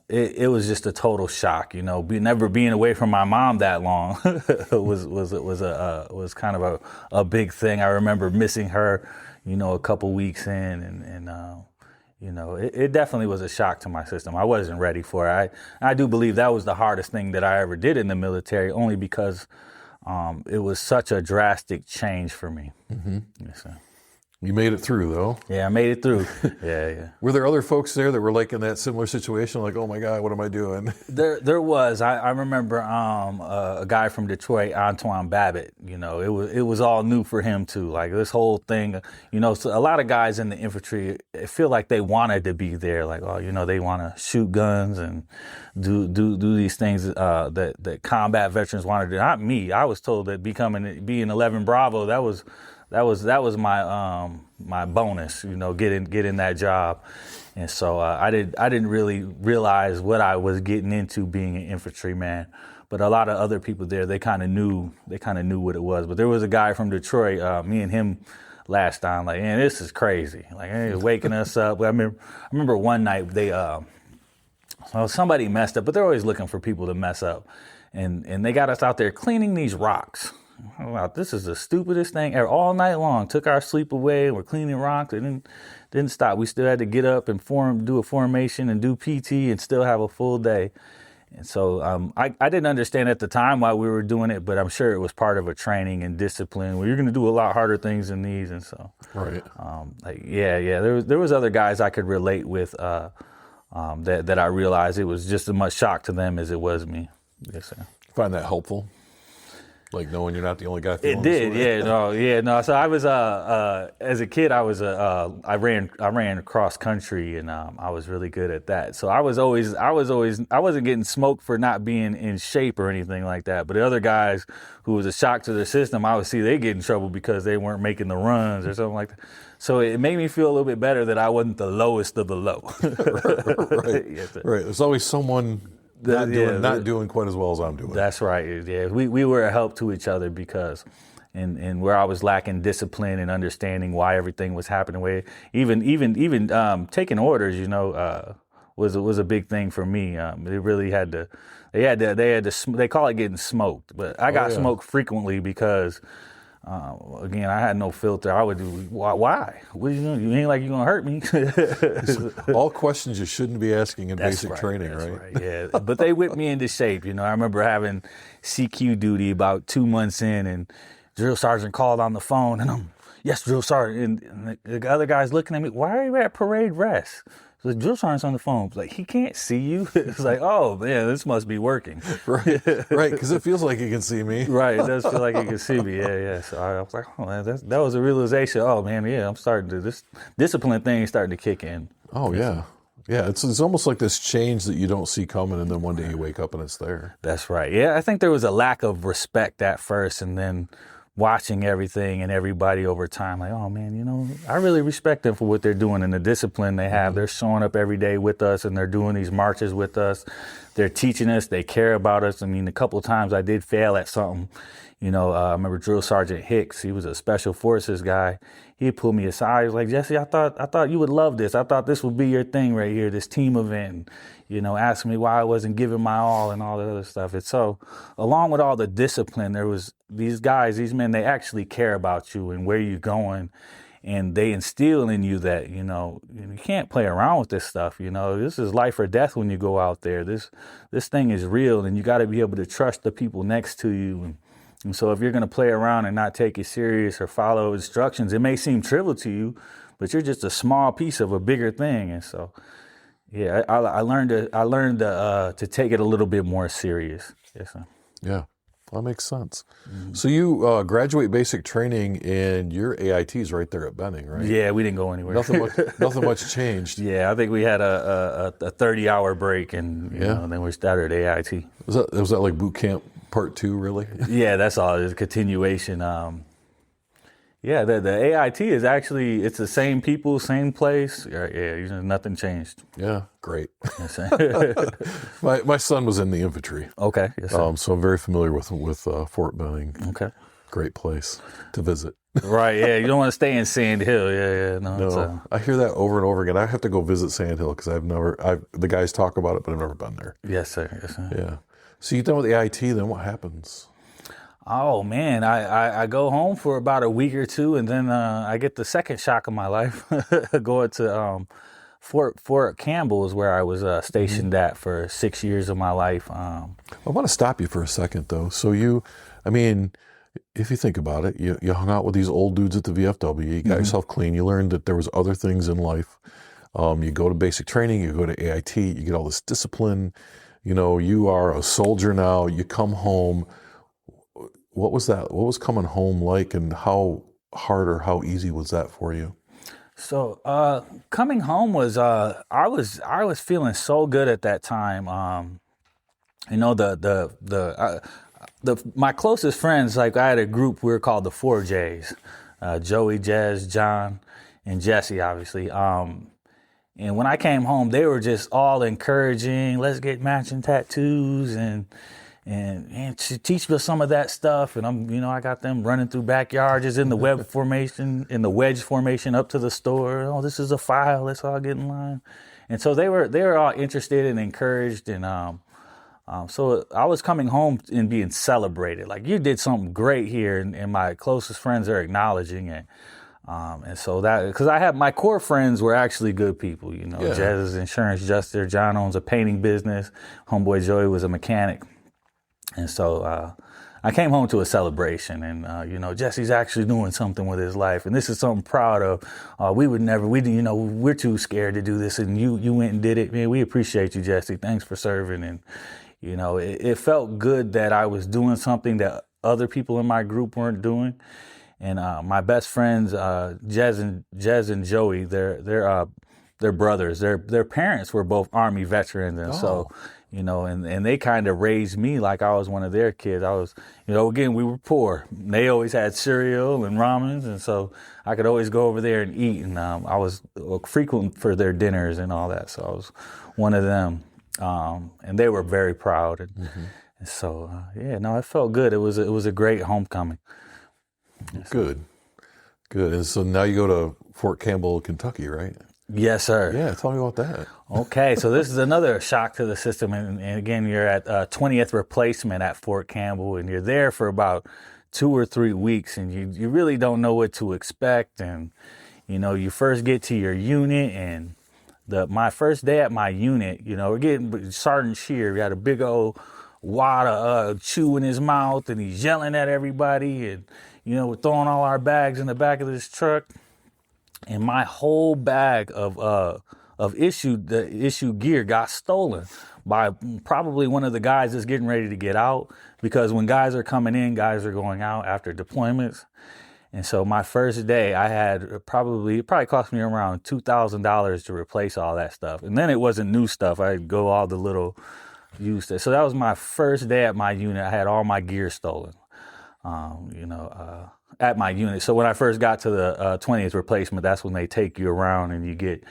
it was just a total shock. Never being away from my mom that long was kind of a big thing. I remember missing her, a couple weeks in, and it definitely was a shock to my system. I wasn't ready for it. I do believe that was the hardest thing that I ever did in the military, only because it was such a drastic change for me. Mm-hmm. Yes, sir. You made it through, though. Yeah, I made it through. Yeah. Were there other folks there that were like in that similar situation, like, oh my God, what am I doing? There was. I remember a guy from Detroit, Antoine Babbitt. It was all new for him too. Like this whole thing. So a lot of guys in the infantry feel like they wanted to be there. Like, they want to shoot guns and do these things that combat veterans wanted to do. Not me. I was told that being 11 Bravo, that was my bonus, getting that job. And so I didn't really realize what I was getting into being an infantryman. but a lot of other people there, they kind of knew what it was. But there was a guy from Detroit, me and him last time, like, man, this is crazy. Like, hey, waking us up. I remember one night somebody messed up, but they're always looking for people to mess up. And they got us out there cleaning these rocks. Wow, this is the stupidest thing ever. All night long, took our sleep away. We're cleaning rocks. And didn't stop. We still had to get up and do a formation and do PT and still have a full day. And so I didn't understand at the time why we were doing it, but I'm sure it was part of a training and discipline where you're going to do a lot harder things than these. And so, right. There was other guys I could relate with that I realized it was just as much shock to them as it was me. Yes, sir. Find that helpful? Like knowing you're not the only guy feeling it did, no. So I was as a kid, I ran cross country, and I was really good at that. So I wasn't getting smoked for not being in shape or anything like that. But the other guys who was a shock to their system, I would see they get in trouble because they weren't making the runs or something like that. So it made me feel a little bit better that I wasn't the lowest of the low. Right. Yes, right. There's always someone not doing quite as well as I'm doing. That's right. Yeah, we were a help to each other because, and where I was lacking discipline and understanding why everything was happening, even taking orders, was a big thing for me. They really had to. They call it getting smoked, but I got smoked frequently because. Again, I had no filter. I would do, why? What are you doing? You ain't like you're going to hurt me. All questions you shouldn't be asking in basic training, right? Yeah, but they whipped me into shape. I remember having CQ duty about 2 months in, and drill sergeant called on the phone, and I'm, yes, drill sergeant. And the other guy's looking at me, why are you at parade rest? So the drill sergeant's on the phone. It's like, he can't see you. It's like, oh, man, this must be working. Right, because it feels like he can see me. Right, it does feel like he can see me, yeah. So I was like, oh, man, that was a realization. Oh, man, yeah, I'm starting to, this discipline thing is starting to kick in. Oh, yeah. Yeah, it's almost like this change that you don't see coming, and then one day you wake up and it's there. That's right. Yeah, I think there was a lack of respect at first, and then watching everything and everybody over time, like, oh man, I really respect them for what they're doing and the discipline they have. They're showing up every day with us, and they're doing these marches with us. They're teaching us. They care about us. I mean, a couple of times I did fail at something. I remember Drill Sergeant Hicks. He was a special forces guy. He pulled me aside. He was like, Jesse, I thought you would love this. I thought this would be your thing right here, this team event. Asking me why I wasn't giving my all and all that other stuff. And so, along with all the discipline, there was these guys, these men, they actually care about you and where you're going. And they instill in you that, you can't play around with this stuff. This is life or death when you go out there. This thing is real, and you got to be able to trust the people next to you. And so if you're going to play around and not take it serious or follow instructions, it may seem trivial to you, but you're just a small piece of a bigger thing. And so, yeah, I learned to take it a little bit more serious. Yes, sir. Yeah, that makes sense. Mm-hmm. So you graduate basic training, and your AIT's right there at Benning, right? Yeah, we didn't go anywhere. Nothing much changed. Yeah, I think we had a 30-hour break, and then we started AIT. Was that like boot camp part 2, really? Yeah, that's all. It's a continuation. The AIT is actually, it's the same people, same place. Yeah, nothing changed. Yeah, great. My son was in the infantry. Okay. Yes, sir. So I'm very familiar with Fort Benning. Okay. Great place to visit. Right, yeah. You don't want to stay in Sand Hill. Yeah. No, I hear that over and over again. I have to go visit Sand Hill because the guys talk about it, but I've never been there. Yes, sir. Yeah. So you done with the AIT, then what happens? Oh, man, I go home for about a week or two, and then I get the second shock of my life going to Fort Campbell is where I was stationed at for 6 years of my life. I want to stop you for a second, though. So if you think about it, you hung out with these old dudes at the VFW, you got yourself clean, you learned that there was other things in life. You go to basic training, you go to AIT, you get all this discipline. You are a soldier now, you come home. What was that? What was coming home like, and how hard or how easy was that for you? So coming home was I was feeling so good at that time. My closest friends, like I had a group, we were called the 4 J's, Joey, Jez, John, and Jesse, obviously. And when I came home, they were just all encouraging. Let's get matching tattoos, and and she teach me some of that stuff. And I got them running through backyards in the wedge formation up to the store. Oh, this is a file. Let's all get in line. And so they were all interested and encouraged. And so I was coming home and being celebrated. Like, you did something great here, and my closest friends are acknowledging it. And so that, because I have my core friends were actually good people, Jez is an insurance adjuster, John owns a painting business, homeboy Joey was a mechanic. And so I came home to a celebration, and Jesse's actually doing something with his life, and this is something I'm proud of. We're too scared to do this, and you went and did it. Man, we appreciate you, Jesse. Thanks for serving. And it felt good that I was doing something that other people in my group weren't doing. And my best friends, Jez and Joey, they're brothers. Their parents were both Army veterans, and so and they kind of raised me like I was one of their kids. I was, again, we were poor. They always had cereal and ramens, and so I could always go over there and eat. And I was frequent for their dinners and all that. So I was one of them, and they were very proud. And so it felt good. It was a great homecoming. Good. And so now you go to Fort Campbell, Kentucky, right? Yes, sir. Yeah, tell me about that. Okay, so this is another shock to the system. And again, you're at 20th replacement at Fort Campbell, and you're there for about 2 or 3 weeks, and you really don't know what to expect. And, you first get to your unit, and my first day at my unit, we're getting Sergeant Shear. We got a big old wad of chew in his mouth, and he's yelling at everybody, and we're throwing all our bags in the back of this truck, and my whole bag of issue gear got stolen by probably one of the guys that's getting ready to get out, because when guys are coming in, guys are going out after deployments. And so my first day, I had it probably cost me around $2,000 to replace all that stuff. And then it wasn't new stuff. I'd go all the little used stuff. So that was my first day at my unit. I had all my gear stolen. At my unit. So when I first got to the 20th replacement, that's when they take you around and you get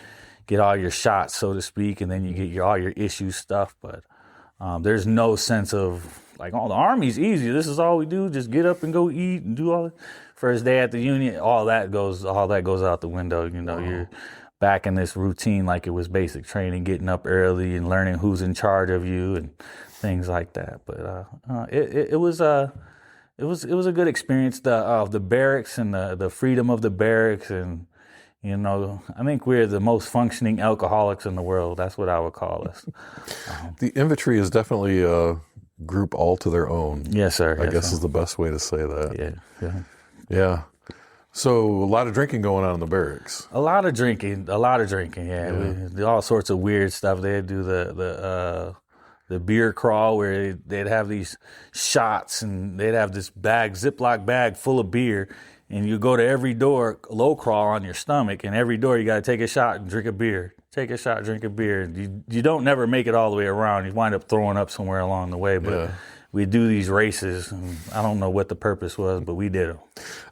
all your shots, so to speak, and then you get all your issue stuff. But there's no sense of like, the Army's easy. This is all we do. Just get up and go eat and do all it. First day at the unit, all that goes out the window. You're back in this routine like it was basic training, getting up early and learning who's in charge of you and things like that. But it was a good experience. The barracks and the freedom of the barracks, and I think we're the most functioning alcoholics in the world. That's what I would call us. The infantry is definitely a group all to their own. Yes, sir. I guess is the best way to say that. Yeah. So a lot of drinking going on in the barracks. A lot of drinking. Yeah. We do all sorts of weird stuff. They'd do the beer crawl where they'd have these shots, and they'd have this Ziploc bag full of beer, and you go to every door, low crawl on your stomach, and every door you got to take a shot and drink a beer. Take a shot, drink a beer. You don't never make it all the way around. You wind up throwing up somewhere along the way, but we do these races, and I don't know what the purpose was, but we did them.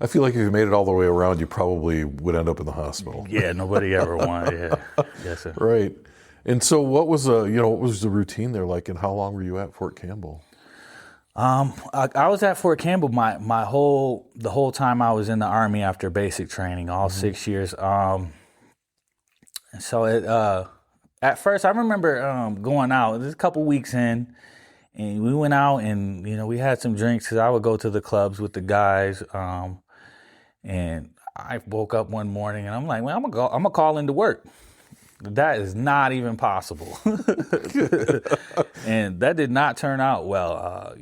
I feel like if you made it all the way around, you probably would end up in the hospital. Yeah, nobody ever wanted. Yeah, yes, sir. Right. And so, what was the routine there like, and how long were you at Fort Campbell? I was at Fort Campbell the whole time I was in the Army after basic training, all 6 years. So at first, I remember going out. It was a couple weeks in, and we went out, and we had some drinks, because I would go to the clubs with the guys. And I woke up one morning, and I'm like, well, I'm gonna call into work. That is not even possible. And that did not turn out well.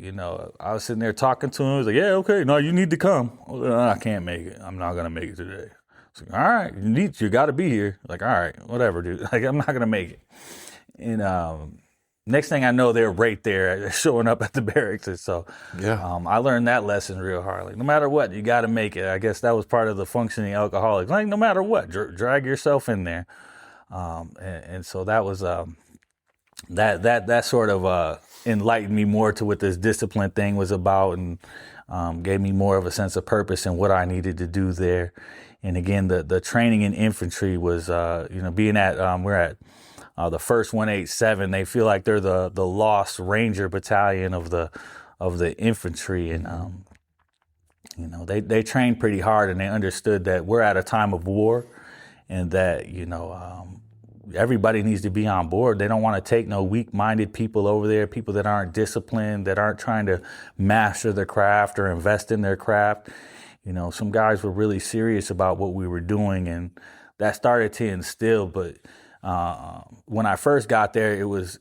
I was sitting there talking to him. I was like, yeah, okay, no, you need to come. I can't make it. I'm not going to make it today. I was like, all right, you got to be here. Like, all right, whatever, dude. Like, I'm not going to make it. And next thing I know, they're right there showing up at the barracks. And so I learned that lesson real hard. Like, no matter what, you got to make it. I guess that was part of the functioning alcoholics. Like, no matter what, drag yourself in there. And so that was that sort of enlightened me more to what this discipline thing was about, and gave me more of a sense of purpose and what I needed to do there. And again, the training in infantry was being at we're at the first 187. They feel like they're the lost Ranger battalion of the infantry, and they trained pretty hard, and they understood that we're at a time of war, and that everybody needs to be on board. They don't want to take no weak-minded people over there, people that aren't disciplined, that aren't trying to master their craft or invest in their craft. Some guys were really serious about what we were doing, and that started to instill. But when I first got there, it was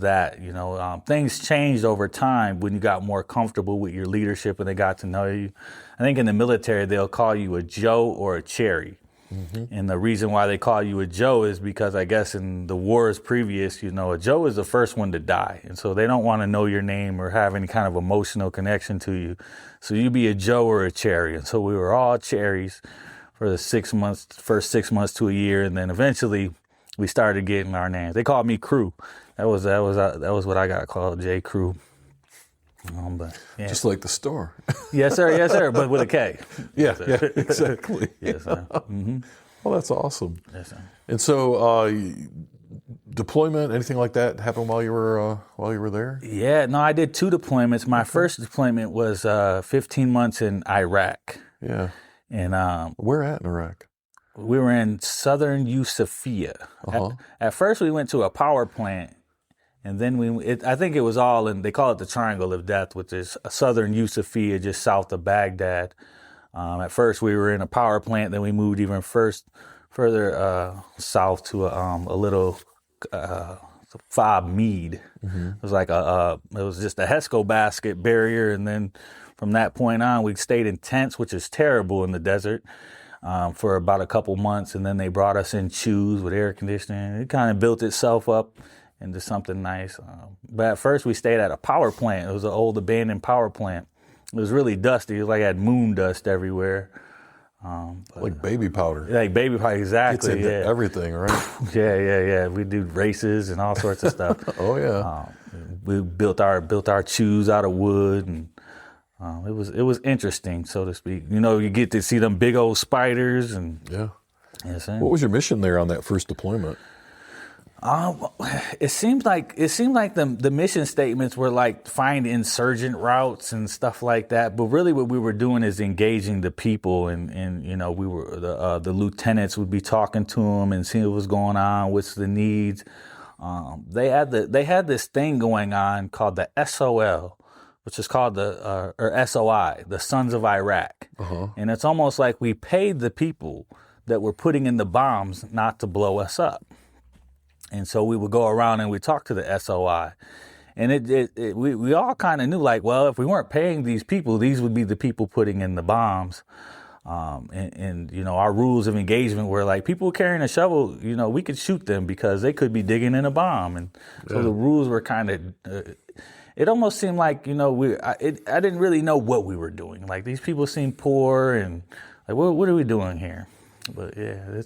that, things changed over time when you got more comfortable with your leadership and they got to know you. I think in the military, they'll call you a Joe or a Cherry. Mm-hmm. And the reason why they call you a Joe is because I guess in the wars previous, a Joe is the first one to die. And so they don't want to know your name or have any kind of emotional connection to you. So you be a Joe or a Cherry. And so we were all Cherries for the first 6 months to a year. And then eventually we started getting our names. They called me Crew. That was what I got called, J. Crew. But, yeah. Just like the store. Yes, sir. But with a K. Yeah, exactly. Yes, sir. Mm-hmm. Well, that's awesome. Yes, sir. And so, deployment, anything like that happened while you were there? Yeah, no, I did 2 deployments. My first deployment was 15 months in Iraq. Yeah. And where at in Iraq? We were in southern Yusufia. Uh-huh. At first, we went to a power plant. And then I think it was all they call it the Triangle of Death, which is southern Yusufia, just south of Baghdad. At first, we were in a power plant. Then we moved even further south to a little fob mead. Mm-hmm. It was like it was just a Hesco basket barrier. And then from that point on, we stayed in tents, which is terrible in the desert, for about a couple months. And then they brought us in shoes with air conditioning. It kind of built itself up into something nice. But at first we stayed at a power plant. It was an old abandoned power plant. It was really dusty. It was like it had moon dust everywhere. Like baby powder. Like baby powder, exactly. Gets into everything, right? Yeah. We do races and all sorts of stuff. Oh yeah. We built our shoes out of wood, and it was interesting, so to speak. You get to see them big old spiders, and yeah. Yes, what was your mission there on that first deployment? It seemed like the mission statements were like find insurgent routes and stuff like that. But really what we were doing is engaging the people, and we were the lieutenants would be talking to them and seeing what was going on, what's the needs. They had this thing going on called the SOL, which is called or SOI, the Sons of Iraq. Uh-huh. And it's almost like we paid the people that were putting in the bombs not to blow us up. And so we would go around and we'd talk to the SOI. And we all kind of knew, like, well, if we weren't paying these people, these would be the people putting in the bombs. And our rules of engagement were like, people carrying a shovel, we could shoot them because they could be digging in a bomb. And so the rules were kind of, it almost seemed like, I didn't really know what we were doing. Like, these people seemed poor, and like, what are we doing here? But yeah,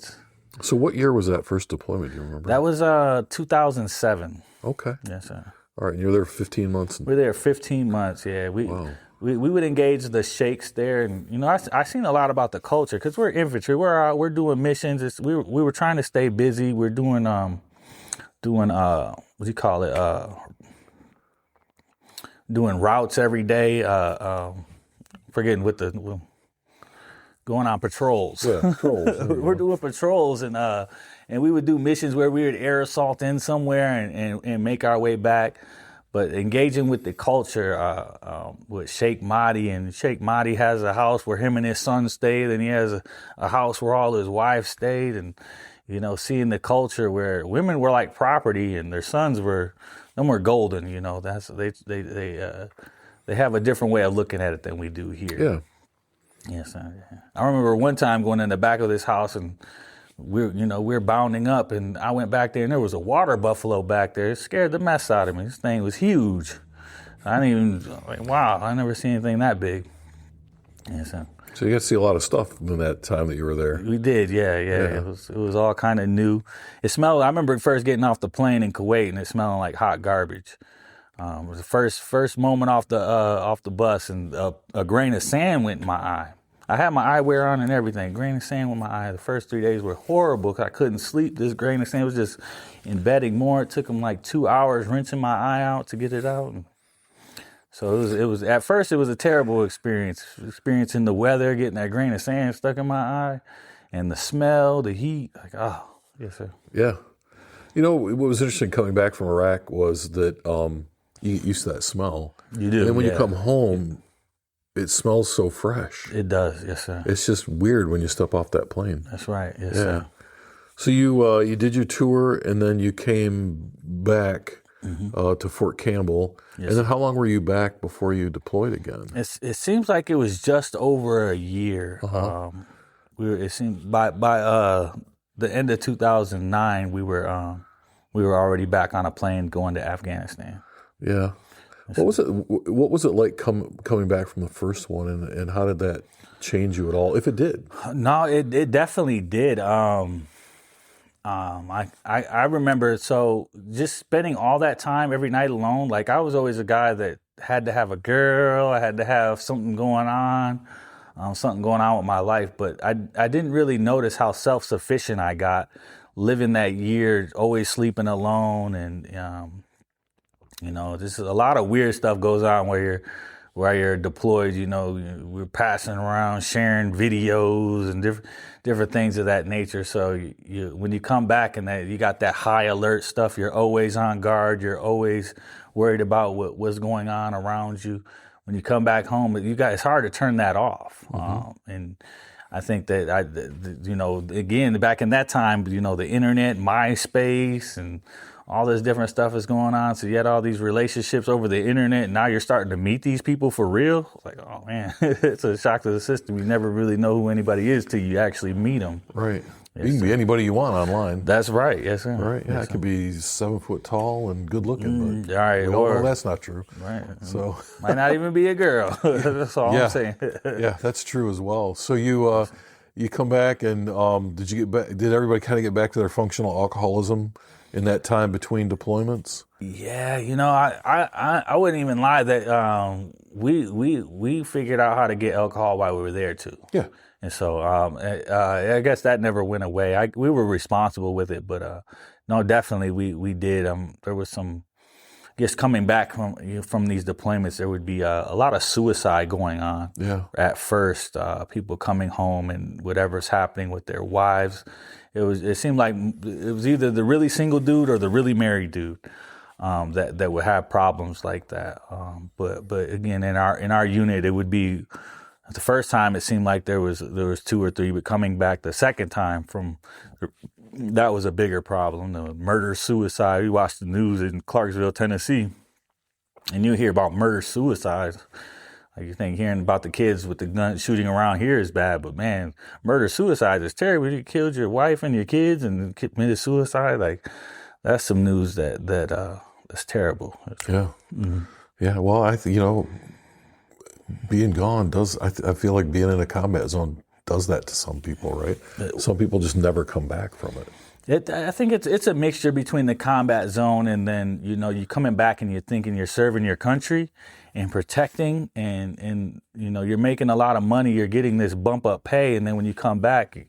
So what year was that first deployment? Do you remember? That was 2007. Okay. Yes, sir. All right, and you were there 15 months. We were there 15 months, yeah. We would engage the sheikhs there, and I seen a lot about the culture because we're infantry. We're doing missions. We were trying to stay busy. We're doing what do you call it? Doing routes every day. Forgetting what going on patrols. Yeah, patrols. We're doing patrols, and we would do missions where we would air assault in somewhere and make our way back. But engaging with the culture with Sheikh Mahdi, and Sheikh Mahdi has a house where him and his son stayed, and he has a house where all his wives stayed, and seeing the culture where women were like property and their sons were golden. They have a different way of looking at it than we do here. Yeah. Yes, I remember one time going in the back of this house, and we're bounding up, and I went back there, and there was a water buffalo back there. It scared the mess out of me. This thing was huge. I didn't even wow. I never seen anything that big. Yes, So you got to see a lot of stuff in that time that you were there. We did, yeah. It was all kind of new. It smelled. I remember first getting off the plane in Kuwait, and it smelling like hot garbage. It was the first moment off the bus, and a grain of sand went in my eye. I had my eyewear on and everything. Grain of sand with my eye. The first 3 days were horrible. I couldn't sleep. This grain of sand was just embedding more. It took them like 2 hours rinsing my eye out to get it out. And so it was at first it was a terrible experience. Experiencing the weather, getting that grain of sand stuck in my eye, and the smell, the heat. Like, oh, yes, sir. Yeah. You know, what was interesting coming back from Iraq was that you get used to that smell. You do. And then when you come home, it smells so fresh. It does, yes, sir. It's just weird when you step off that plane. That's right, yes, sir. So you did your tour, and then you came back to Fort Campbell. Yes, and then how long were you back before you deployed again? It seems like it was just over a year. It seemed by the end of 2009, we were already back on a plane going to Afghanistan. Yeah. What was it like coming back from the first one, and how did that change you at all, if it did? No, it definitely did. I remember, so just spending all that time every night alone. Like, I was always a guy that had to have a girl. I had to have something going on with my life. But I didn't really notice how self-sufficient I got living that year, always sleeping alone. And, just a lot of weird stuff goes on where you're deployed. We're passing around, sharing videos and different things of that nature. So when you come back and you got that high alert stuff, you're always on guard. You're always worried about what's going on around you. When you come back home, it's hard to turn that off. And I think that again, back in that time, the internet, MySpace, and all this different stuff is going on. So you had all these relationships over the internet, and now you're starting to meet these people for real. It's like, oh man, it's a shock to the system. You never really know who anybody is till you actually meet them. Right. Yes, you can be anybody you want online. That's right. Yes, sir. Right. Yeah, yes, I could be 7 foot tall and good looking. But all right. Well, that's not true. Right. So might not even be a girl. That's all I'm saying. Yeah, that's true as well. So you come back, and did you get back? Did everybody kind of get back to their functional alcoholism in that time between deployments? Yeah, I wouldn't even lie that we figured out how to get alcohol while we were there too. Yeah. And so I guess that never went away. We were responsible with it, but no, definitely we did. There was some, I guess, coming back from these deployments, there would be a lot of suicide going on. Yeah. At first, people coming home and whatever's happening with their wives. It seemed like it was either the really single dude or the really married dude that would have problems like that. But again, in our unit, it would be the first time it seemed like there was 2 or 3, but coming back the second time that was a bigger problem. The murder suicide. We watched the news in Clarksville, Tennessee, and you hear about murder suicides. You think hearing about the kids with the gun shooting around here is bad, but man, murder suicide is terrible. You killed your wife and your kids and committed suicide. Like, that's some news that's terrible. Yeah. Mm-hmm. Yeah. Well, being gone I feel like being in a combat zone does that to some people, right? Some people just never come back from it. I think it's a mixture between the combat zone and then, you coming back and you're thinking you're serving your country and protecting and you're making a lot of money, you're getting this bump up pay, and then when you come back,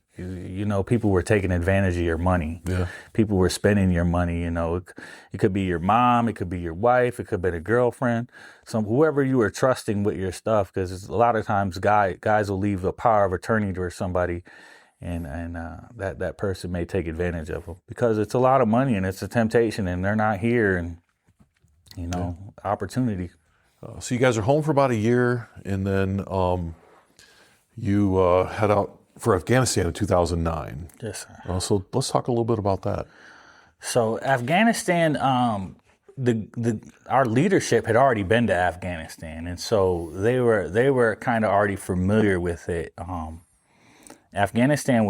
people were taking advantage of your money. Yeah. People were spending your money, It could be your mom, it could be your wife, it could be a girlfriend, whoever you were trusting with your stuff, because a lot of times guys will leave a power of attorney to somebody, and that person may take advantage of them because it's a lot of money and it's a temptation and they're not here, and opportunity. So you guys are home for about a year, and then you head out for Afghanistan in 2009. Yes, sir. So let's talk a little bit about that. So Afghanistan, our leadership had already been to Afghanistan, and so they were kind of already familiar with it. Afghanistan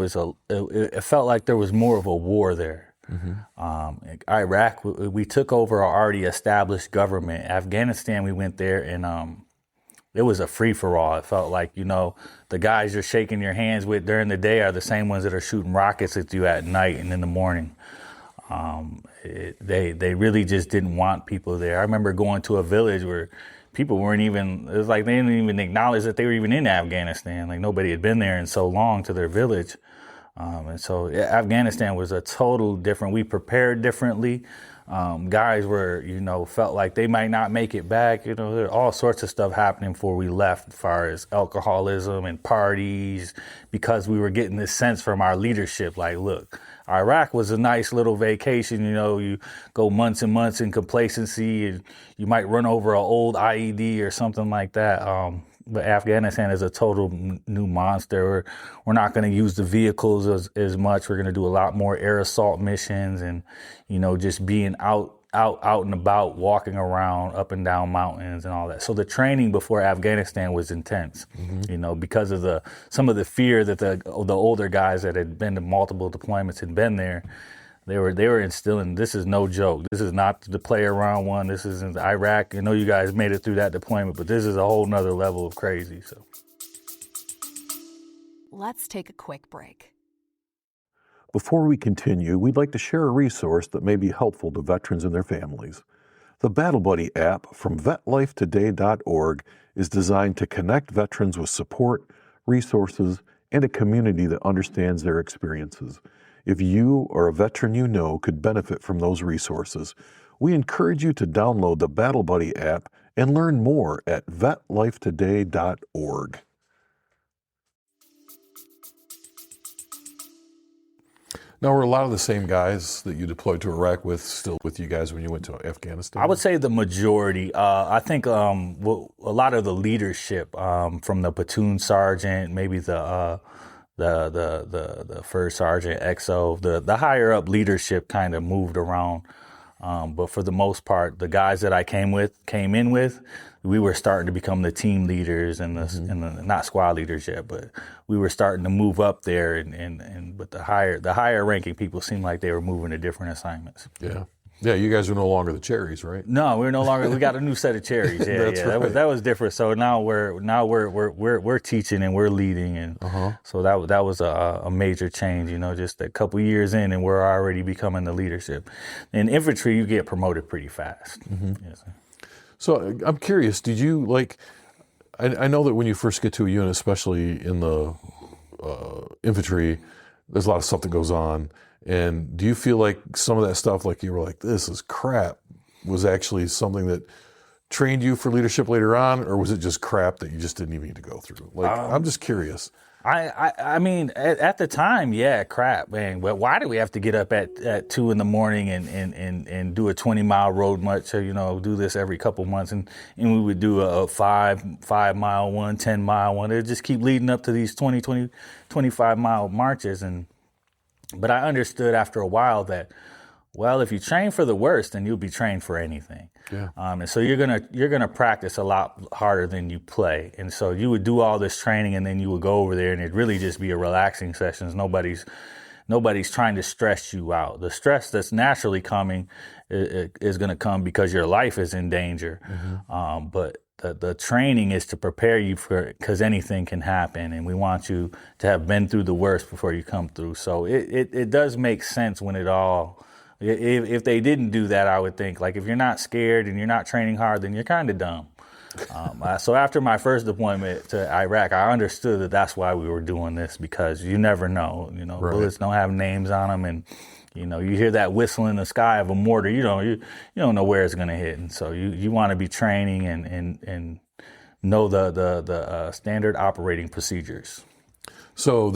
it felt like there was more of a war there. Mm-hmm. Iraq, we took over our already established government. Afghanistan, we went there and it was a free-for-all. It felt like, the guys you're shaking your hands with during the day are the same ones that are shooting rockets at you at night and in the morning. They really just didn't want people there. I remember going to a village where people weren't even, it was like they didn't even acknowledge that they were even in Afghanistan. Like nobody had been there in so long to their village. And so Afghanistan was a total different, we prepared differently. Guys were, felt like they might not make it back. There were all sorts of stuff happening before we left as far as alcoholism and parties, because we were getting this sense from our leadership, like, look, Iraq was a nice little vacation. You go months and months in complacency and you might run over an old IED or something like that. But Afghanistan is a total new monster. We're not going to use the vehicles as much. We're going to do a lot more air assault missions and, just being out and about, walking around up and down mountains and all that. So the training before Afghanistan was intense, because of some of the fear that the older guys that had been to multiple deployments had been there. They were instilling, this is no joke. This is not the play around one. This isn't Iraq. I know you guys made it through that deployment, but this is a whole nother level of crazy. So let's take a quick break. Before we continue, we'd like to share a resource that may be helpful to veterans and their families. The Battle Buddy app from vetlifetoday.org is designed to connect veterans with support, resources, and a community that understands their experiences. If you or a veteran you know could benefit from those resources, we encourage you to download the Battle Buddy app and learn more at vetlifetoday.org. Now, were a lot of the same guys that you deployed to Iraq with still with you guys when you went to Afghanistan? I would say the majority. I think a lot of the leadership from the platoon sergeant, maybe the first sergeant, XO, the higher up leadership kind of moved around. But for the most part, the guys that I came in with, we were starting to become the team leaders and the not squad leaders yet, but we were starting to move up there. But the higher ranking people seemed like they were moving to different assignments. Yeah. Yeah, you guys are no longer the cherries, right? No, we're no longer. We got a new set of cherries. Yeah, That's right. That was different. So now we're teaching and we're leading, and so that was a major change. Just a couple years in, and we're already becoming the leadership. In infantry, you get promoted pretty fast. Yes. So I'm curious. Did you I know that when you first get to a unit, especially in the infantry, there's a lot of stuff that goes on. And do you feel like some of that stuff, like you were like, this is crap, was actually something that trained you for leadership later on, or was it just crap that you just didn't even need to go through? I'm just curious. I mean, at the time, yeah, crap, man. But why do we have to get up at 2 a.m. and do a 20-mile road march? So, do this every couple months, and we would do a 5-mile one, 10-mile one. It would just keep leading up to these 25-mile marches. But I understood after a while that, well, if you train for the worst, then you'll be trained for anything. Yeah. And so you're gonna practice a lot harder than you play. And so you would do all this training, and then you would go over there, and it'd really just be a relaxing sessions. Nobody's trying to stress you out. The stress that's naturally coming is going to come because your life is in danger. But the training is to prepare you because anything can happen, and we want you to have been through the worst before you come through. So it does make sense when if they didn't do that, I would think, like, if you're not scared and you're not training hard, then you're kind of dumb. So after my first deployment to Iraq, I understood that that's why we were doing this, because you never know, right. Bullets don't have names on them, and you hear that whistle in the sky of a mortar, you don't know where it's going to hit. And so you want to be training and know the standard operating procedures. So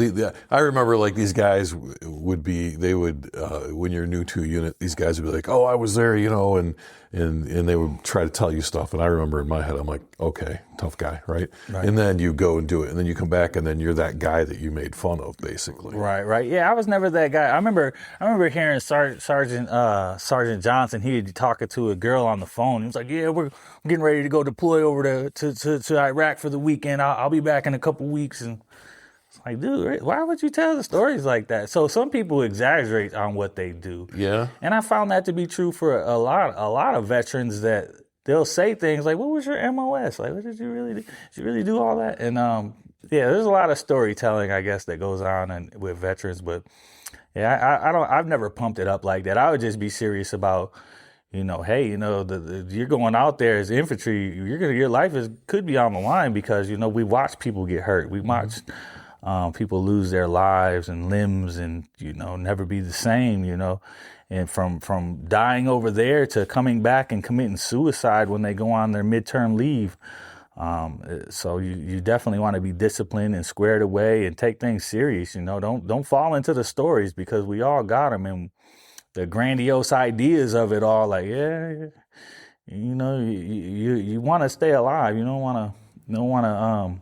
I remember, like, these guys would when you're new to a unit, these guys would be like, oh, I was there, and they would try to tell you stuff. And I remember in my head, I'm like, okay, tough guy, right? And then you go and do it, and then you come back, and then you're that guy that you made fun of, basically. Right. Yeah, I was never that guy. I remember hearing Sergeant Johnson. He was talking to a girl on the phone. He was like, yeah, we're getting ready to go deploy over to Iraq for the weekend. I'll be back in a couple weeks. And like, dude, why would you tell the stories like that? So some people exaggerate on what they do. Yeah. And I found that to be true for a lot of veterans, that they'll say things like, what was your MOS? Like, what did you really do? Did you really do all that? And there's a lot of storytelling, I guess, that goes on with veterans. But yeah, I've never pumped it up like that. I would just be serious about, hey, you're going out there as infantry, your life could be on the line because, we watch people get hurt. We watch people lose their lives and limbs and, never be the same, and from dying over there to coming back and committing suicide when they go on their midterm leave. So you definitely want to be disciplined and squared away and take things serious. Don't fall into the stories because we all got them, and the grandiose ideas of it all. Like, you want to stay alive. You don't want to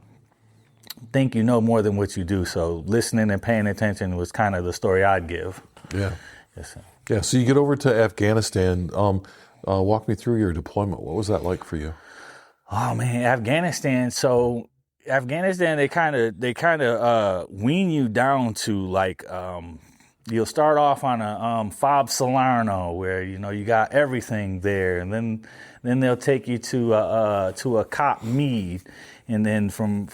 think you know more than what you do. So listening and paying attention was kind of the story I'd give. Yeah. Yes, sir. Yeah. So you get over to Afghanistan. Walk me through your deployment. What was that like for you? Oh man, Afghanistan. So Afghanistan, they kind of wean you down to like, you'll start off on a fob Salerno where you got everything there, and then they'll take you to a cop Meade, and then from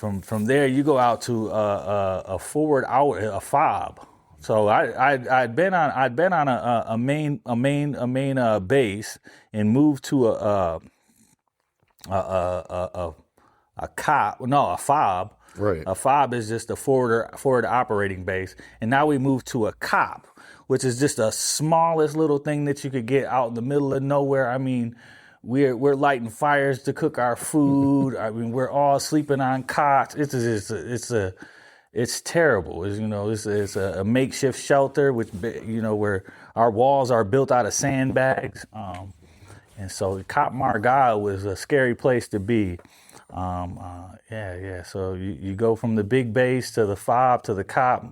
there you go out to a forward out a fob. So I'd been on a main base and moved to a fob. Right. A fob is just a forward operating base. And now we move to a cop, which is just the smallest little thing that you could get out in the middle of nowhere. I mean, we're lighting fires to cook our food. I mean, we're all sleeping on cots. It's terrible. It's a makeshift shelter, which, where our walls are built out of sandbags. And so Cop Margao was a scary place to be. So you go from the big base to the fob to the cop.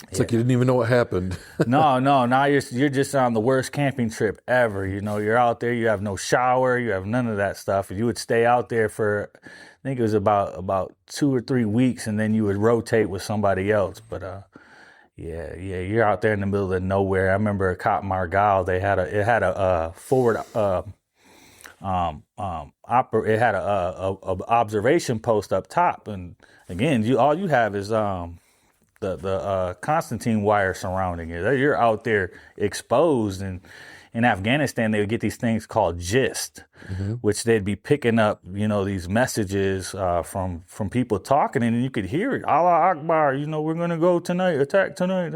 It's like you didn't even know what happened. No. Now you're just on the worst camping trip ever. You're out there. You have no shower. You have none of that stuff. You would stay out there for, I think it was about 2 or 3 weeks, and then you would rotate with somebody else. But you're out there in the middle of nowhere. I remember Cop Margao. It had a forward it had a observation post up top, and again, all you have is the Constantine wire surrounding it. You're out there exposed, and in Afghanistan they would get these things called gist, which they'd be picking up, these messages from people talking, and you could hear it. Allah Akbar, we're gonna go tonight, attack tonight.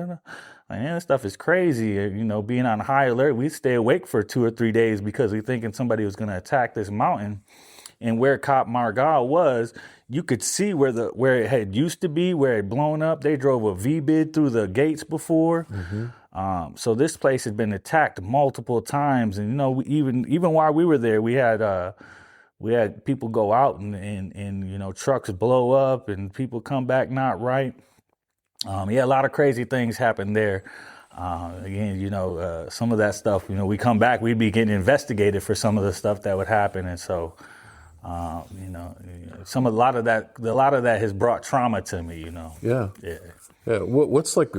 Man, that stuff is crazy. Being on high alert, we'd stay awake for 2 or 3 days because we thinking somebody was going to attack this mountain. And where Cop Margao was, you could see where it had used to be, where it had blown up. They drove a V-bid through the gates before. So this place had been attacked multiple times. And, even while we were there, we had people go out and trucks blow up and people come back not right. A lot of crazy things happen there. Some of that stuff, we come back, we'd be getting investigated for some of the stuff that would happen. And so, a lot of that has brought trauma to me, Yeah. What's like,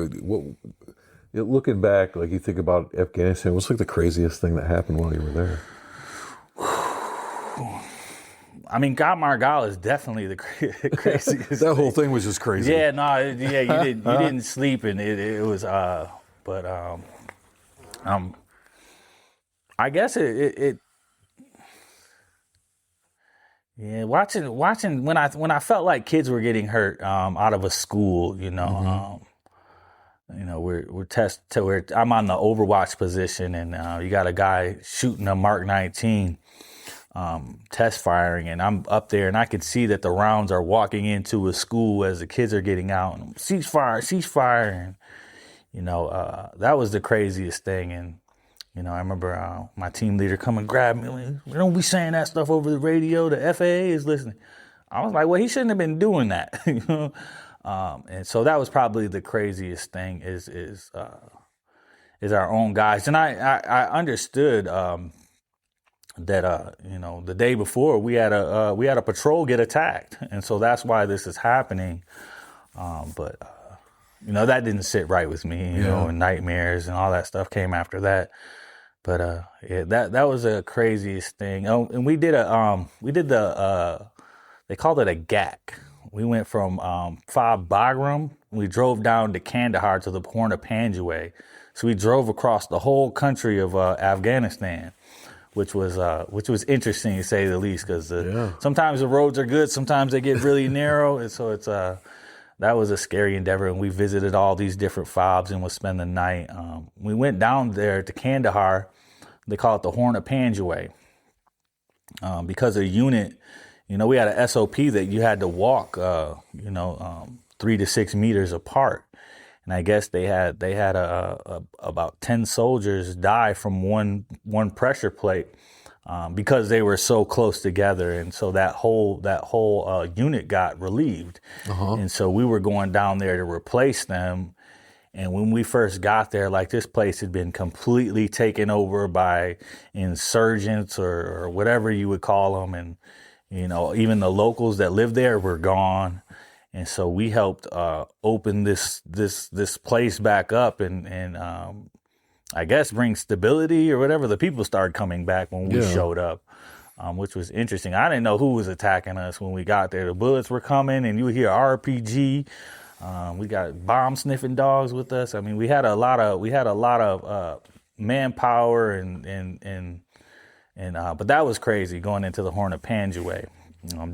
looking back, like you think about Afghanistan, what's like the craziest thing that happened while you were there? I mean, Cop Margao is definitely the craziest. That whole thing was just crazy. Yeah, you didn't sleep, and it was, I guess watching when I felt like kids were getting hurt out of a school, I'm on the overwatch position, and you got a guy shooting a Mark 19. Test firing, and I'm up there, and I could see that the rounds are walking into a school as the kids are getting out, and ceasefire, and that was the craziest thing. And I remember my team leader come and grab me, like, don't be saying that stuff over the radio, the FAA is listening. I was like, well, he shouldn't have been doing that. And so that was probably the craziest thing is our own guys. And I understood that the day before we had a patrol get attacked, and so that's why this is happening. But that didn't sit right with me, and nightmares and all that stuff came after that. But that was the craziest thing. Oh, and we did they called it a GAC. We went from Fob Bagram. We drove down to Kandahar to the Horn of Panjwai. So we drove across the whole country of Afghanistan, which was interesting to say the least, because sometimes the roads are good, sometimes they get really narrow, and so that was a scary endeavor. And we visited all these different FOBs and would spend the night. We went down there to Kandahar. They call it the Horn of Panjwai, because a unit, we had a SOP that you had to walk, 3 to 6 meters apart. And I guess they had about 10 soldiers die from one pressure plate because they were so close together, and so that whole unit got relieved. And so we were going down there to replace them. And when we first got there, like, this place had been completely taken over by insurgents or whatever you would call them, and even the locals that lived there were gone. And so we helped open this place back up and I guess bring stability or whatever. The people started coming back when we showed up, which was interesting. I didn't know who was attacking us when we got there. The bullets were coming, and you would hear RPG. We got bomb sniffing dogs with us. I mean, we had a lot of manpower and but that was crazy going into the Horn of Panjwai.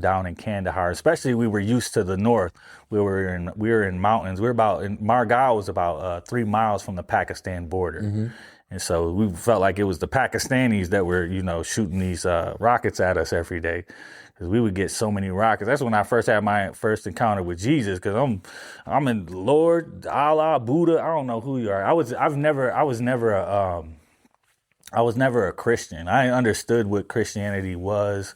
Down in Kandahar, especially, we were used to the north. We were in mountains. Margao was about 3 miles from the Pakistan border. And so we felt like it was the Pakistanis that were, shooting these rockets at us every day, because we would get so many rockets. That's when I first had my first encounter with Jesus, because I'm in Lord, Allah, Buddha. I don't know who you are. I was never a Christian. I understood what Christianity was.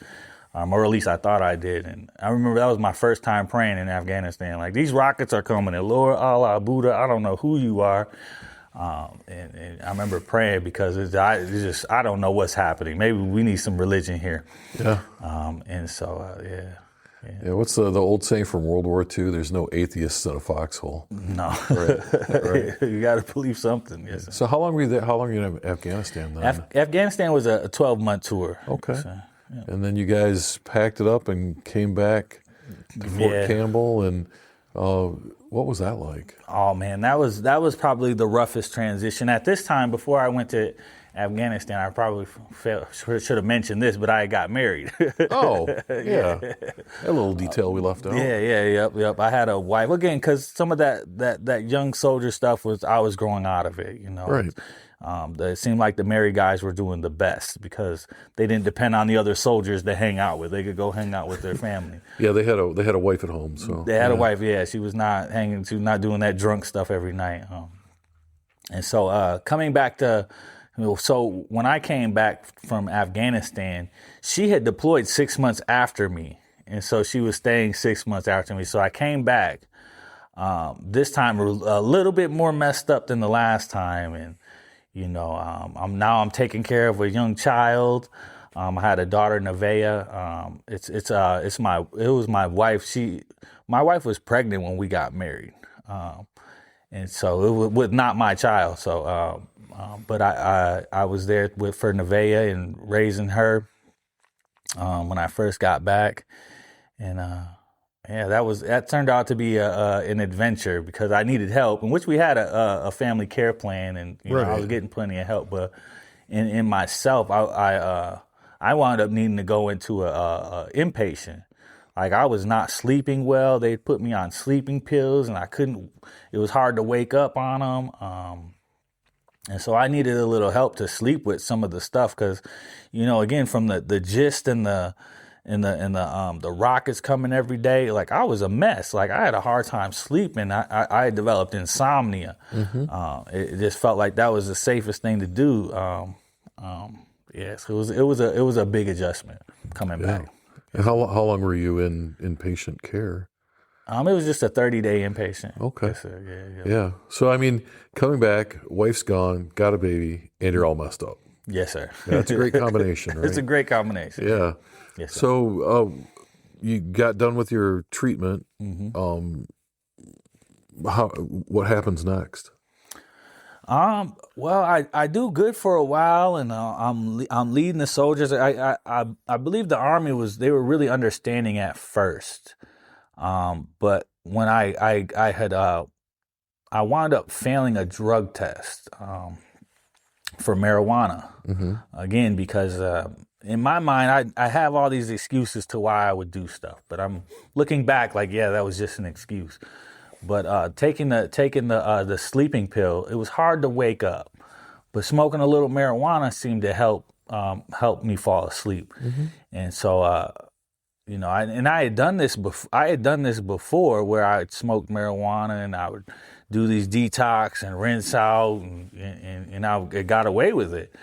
Or at least I thought I did. And I remember that was my first time praying in Afghanistan. Like, these rockets are coming, and Lord, Allah, Buddha, I don't know who you are. And I remember praying, because I don't know what's happening. Maybe we need some religion here. Yeah. And so, Yeah, what's the old saying from World War II? There's no atheists in a foxhole. No. Right. You got to believe something. Yes. So how long were you there? How long were you in Afghanistan then? Afghanistan was a 12-month tour. Okay. So, yeah. And then you guys packed it up and came back to Fort Campbell, and what was that like? Oh man, that was probably the roughest transition. At this time, before I went to Afghanistan, I probably should have mentioned this, but I got married. Oh, yeah. A little detail we left out. Yep. I had a wife, again, because some of that young soldier stuff I was growing out of it, Right. It seemed like the married guys were doing the best, because they didn't depend on the other soldiers to hang out with. They could go hang out with their family. Yeah, they had a wife at home, so they had a wife. Yeah, she was not not doing that drunk stuff every night. And so coming back to, so when I came back from Afghanistan, she had deployed 6 months after me, and so she was staying 6 months after me. So I came back. This time a little bit more messed up than the last time, and I'm taking care of a young child. I had a daughter, Nevaeh. It was my wife. My wife was pregnant when we got married, and so it was not my child. So, but I was there for Nevaeh and raising her when I first got back, and that turned out to be an adventure, because I needed help, in which we had a family care plan, and right. I was getting plenty of help. But in myself, I wound up needing to go into a inpatient. Like, I was not sleeping well. They put me on sleeping pills, and it was hard to wake up on them. And so I needed a little help to sleep with some of the stuff, because, again, from the gist and the rockets coming every day, like, I was a mess. Like, I had a hard time sleeping. I had developed insomnia. Mm-hmm. It just felt like that was the safest thing to do. So it was a big adjustment coming back. And how long were you in inpatient care? It was just a 30-day inpatient. Okay. Yes, sir. Yeah. So, I mean, coming back, wife's gone, got a baby, and you're all messed up. Yes, sir. Yeah, that's a great combination, right? It's a great combination. Yeah. Yes, sir. So, you got done with your treatment. Mm-hmm. What happens next? Well, I do good for a while, and I'm leading the soldiers. I believe the Army they were really understanding at first. But when I I wound up failing a drug test for marijuana. Again, because in my mind, I have all these excuses to why I would do stuff, but I'm looking back like, yeah, that was just an excuse. But taking the sleeping pill, it was hard to wake up. But smoking a little marijuana seemed to help me fall asleep. And so, I had done this before. I had done this before, where I had smoked marijuana and I would do these detox and rinse out, and I got away with it.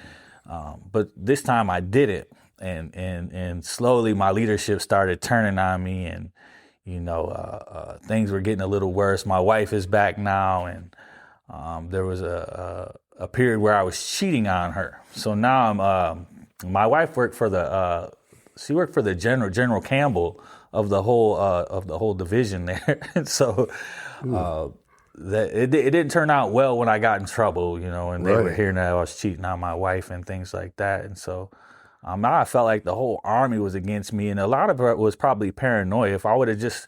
But this time I didn't, and slowly my leadership started turning on me, and things were getting a little worse. My wife is back now, and there was a period where I was cheating on her. So now my wife worked for the General Campbell of the whole division there, and so it didn't turn out well when I got in trouble, and they were hearing that I was cheating on my wife and things like that, and so. I felt like the whole army was against me, and a lot of it was probably paranoia. If I would have just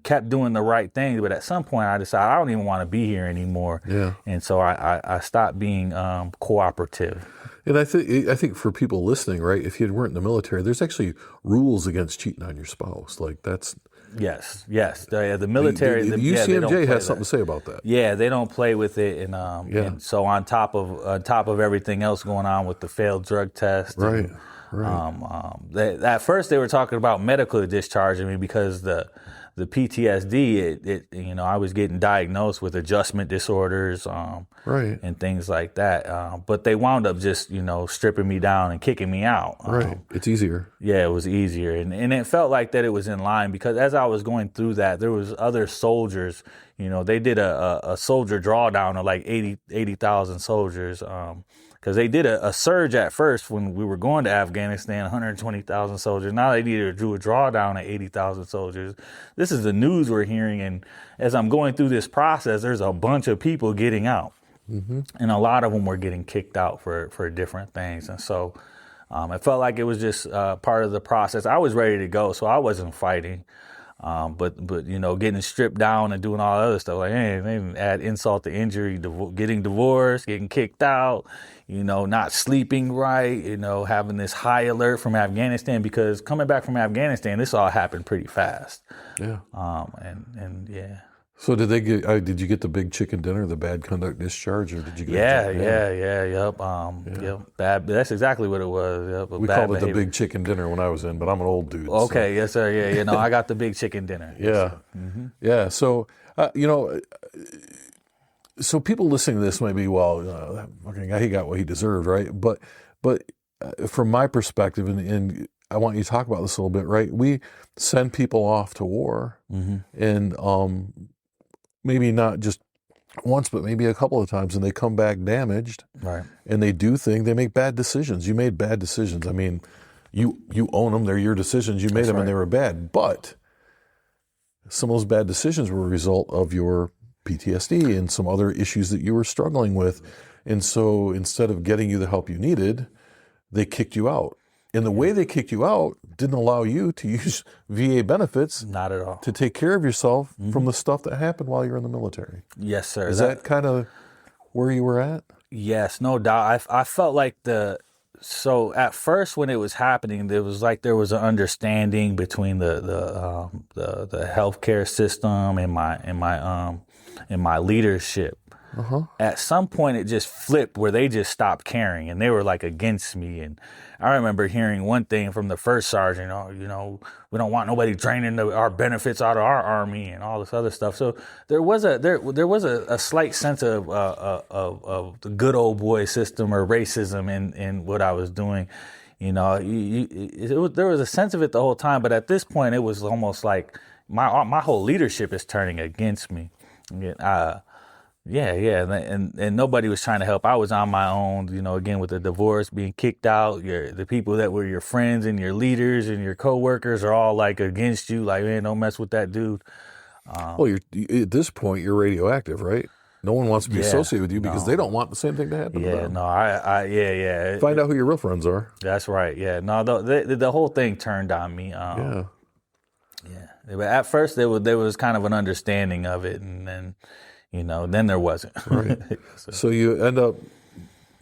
kept doing the right thing, but at some point I decided I don't even want to be here anymore. Yeah. And so I stopped being cooperative. And I think for people listening, right, if you weren't in the military, there's actually rules against cheating on your spouse. Like that's. Yes. The military. The UCMJ has something to say about that. Yeah, they don't play with it, and so on top of everything else going on with the failed drug test, right. At first they were talking about medical discharging me because the PTSD. I was getting diagnosed with adjustment disorders, and things like that. But they wound up just stripping me down and kicking me out. Right, it's easier. Yeah, it was easier, and it felt like that it was in line because as I was going through that, there was other soldiers. They did a soldier drawdown of like 80,000 soldiers. Because they did a surge at first when we were going to Afghanistan, 120,000 soldiers. Now they needed to do a drawdown at 80,000 soldiers. This is the news we're hearing. And as I'm going through this process, there's a bunch of people getting out. And a lot of them were getting kicked out for different things. And so it felt like it was just part of the process. I was ready to go, so I wasn't fighting. But getting stripped down and doing all that other stuff, like, hey, they add insult to injury, getting divorced, getting kicked out, not sleeping right, having this high alert from Afghanistan, because coming back from Afghanistan, this all happened pretty fast. Yeah. And yeah. So did you get the big chicken dinner, the bad conduct discharge, or did you get Yep. Bad. That's exactly what it was. Yep, we called it the big chicken dinner when I was in, but I'm an old dude. Okay, so. Yes, sir. Yeah, I got the big chicken dinner. Yeah. Yeah. So, so people listening to this might be, well, that fucking guy, he got what he deserved, right? But from my perspective, and I want you to talk about this a little bit, right? We send people off to war, and maybe not just once, but maybe a couple of times, and they come back damaged, right? And they make bad decisions. You made bad decisions. I mean, you own them. They're your decisions. You made them, and they were bad. But some of those bad decisions were a result of your PTSD and some other issues that you were struggling with. And so instead of getting you the help you needed, they kicked you out. And the way they kicked you out didn't allow you to use VA benefits. Not at all. To take care of yourself from the stuff that happened while you were in the military. Yes, sir. Is that kind of where you were at? Yes, no doubt. I felt like so at first when it was happening, there was an understanding between the healthcare system and my leadership. At some point, it just flipped where they just stopped caring and they were like against me. And I remember hearing one thing from the first sergeant, we don't want nobody draining our benefits out of our army and all this other stuff. So there was a slight sense of the good old boy system or racism in what I was doing. There was a sense of it the whole time, but at this point, it was almost like my whole leadership is turning against me. And nobody was trying to help. I was on my own, again, with the divorce, being kicked out. The people that were your friends and your leaders and your coworkers are all like against you. Like, man, don't mess with that dude. Well, at this point, you're radioactive, right? No one wants to be associated with you because they don't want the same thing to happen to them. Find out who your real friends are. That's right. Yeah. No, the whole thing turned on me. But at first, there was kind of an understanding of it, and then. then there wasn't. Right. So you end up,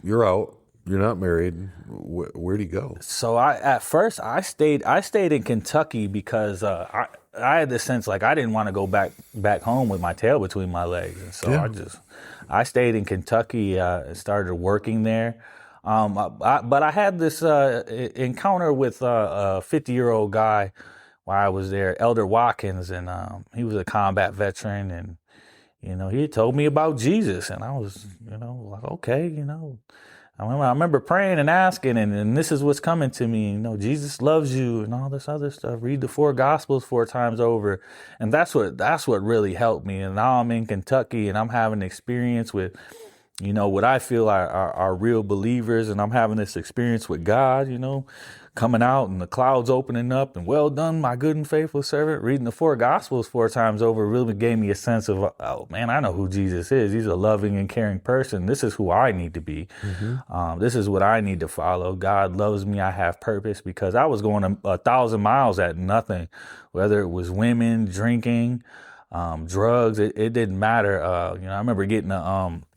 you're out. You're not married. Where'd you go? So at first I stayed in Kentucky because I had this sense like I didn't want to go back home with my tail between my legs, and so I stayed in Kentucky and started working there. But I had this encounter with a 50-year-old guy while I was there, Elder Watkins, and he was a combat veteran, and he had told me about Jesus, and I was like, okay, I remember praying and asking, and this is what's coming to me. Jesus loves you and all this other stuff. Read the 4 Gospels 4 times over. And that's what really helped me. And now I'm in Kentucky and I'm having an experience with, what I feel are real believers. And I'm having this experience with God, coming out and the clouds opening up and well done, my good and faithful servant. Reading the 4 Gospels 4 times over really gave me a sense of, oh man, I know who Jesus is. He's a loving and caring person. This is who I need to be. Mm-hmm. This is what I need to follow. God loves me. I have purpose, because I was going 1,000 miles at nothing, whether it was women, drinking, drugs. It didn't matter. I remember getting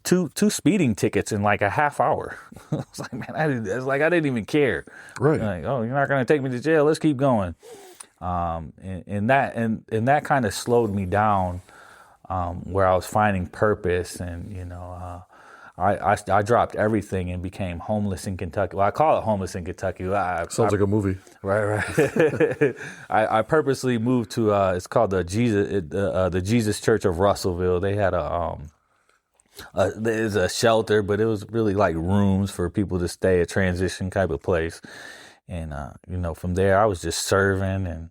two speeding tickets in like a half hour. I was like, man, I didn't even care. Right. Like, oh, you're not going to take me to jail. Let's keep going. And that kind of slowed me down, where I was finding purpose. And, I dropped everything and became homeless in Kentucky. Well, I call it homeless in Kentucky. Sounds like a movie. Right. I purposely moved to, it's called the Jesus Church of Russellville. They had there's a shelter, but it was really like rooms for people to stay, a transition type of place. And, from there I was just serving, and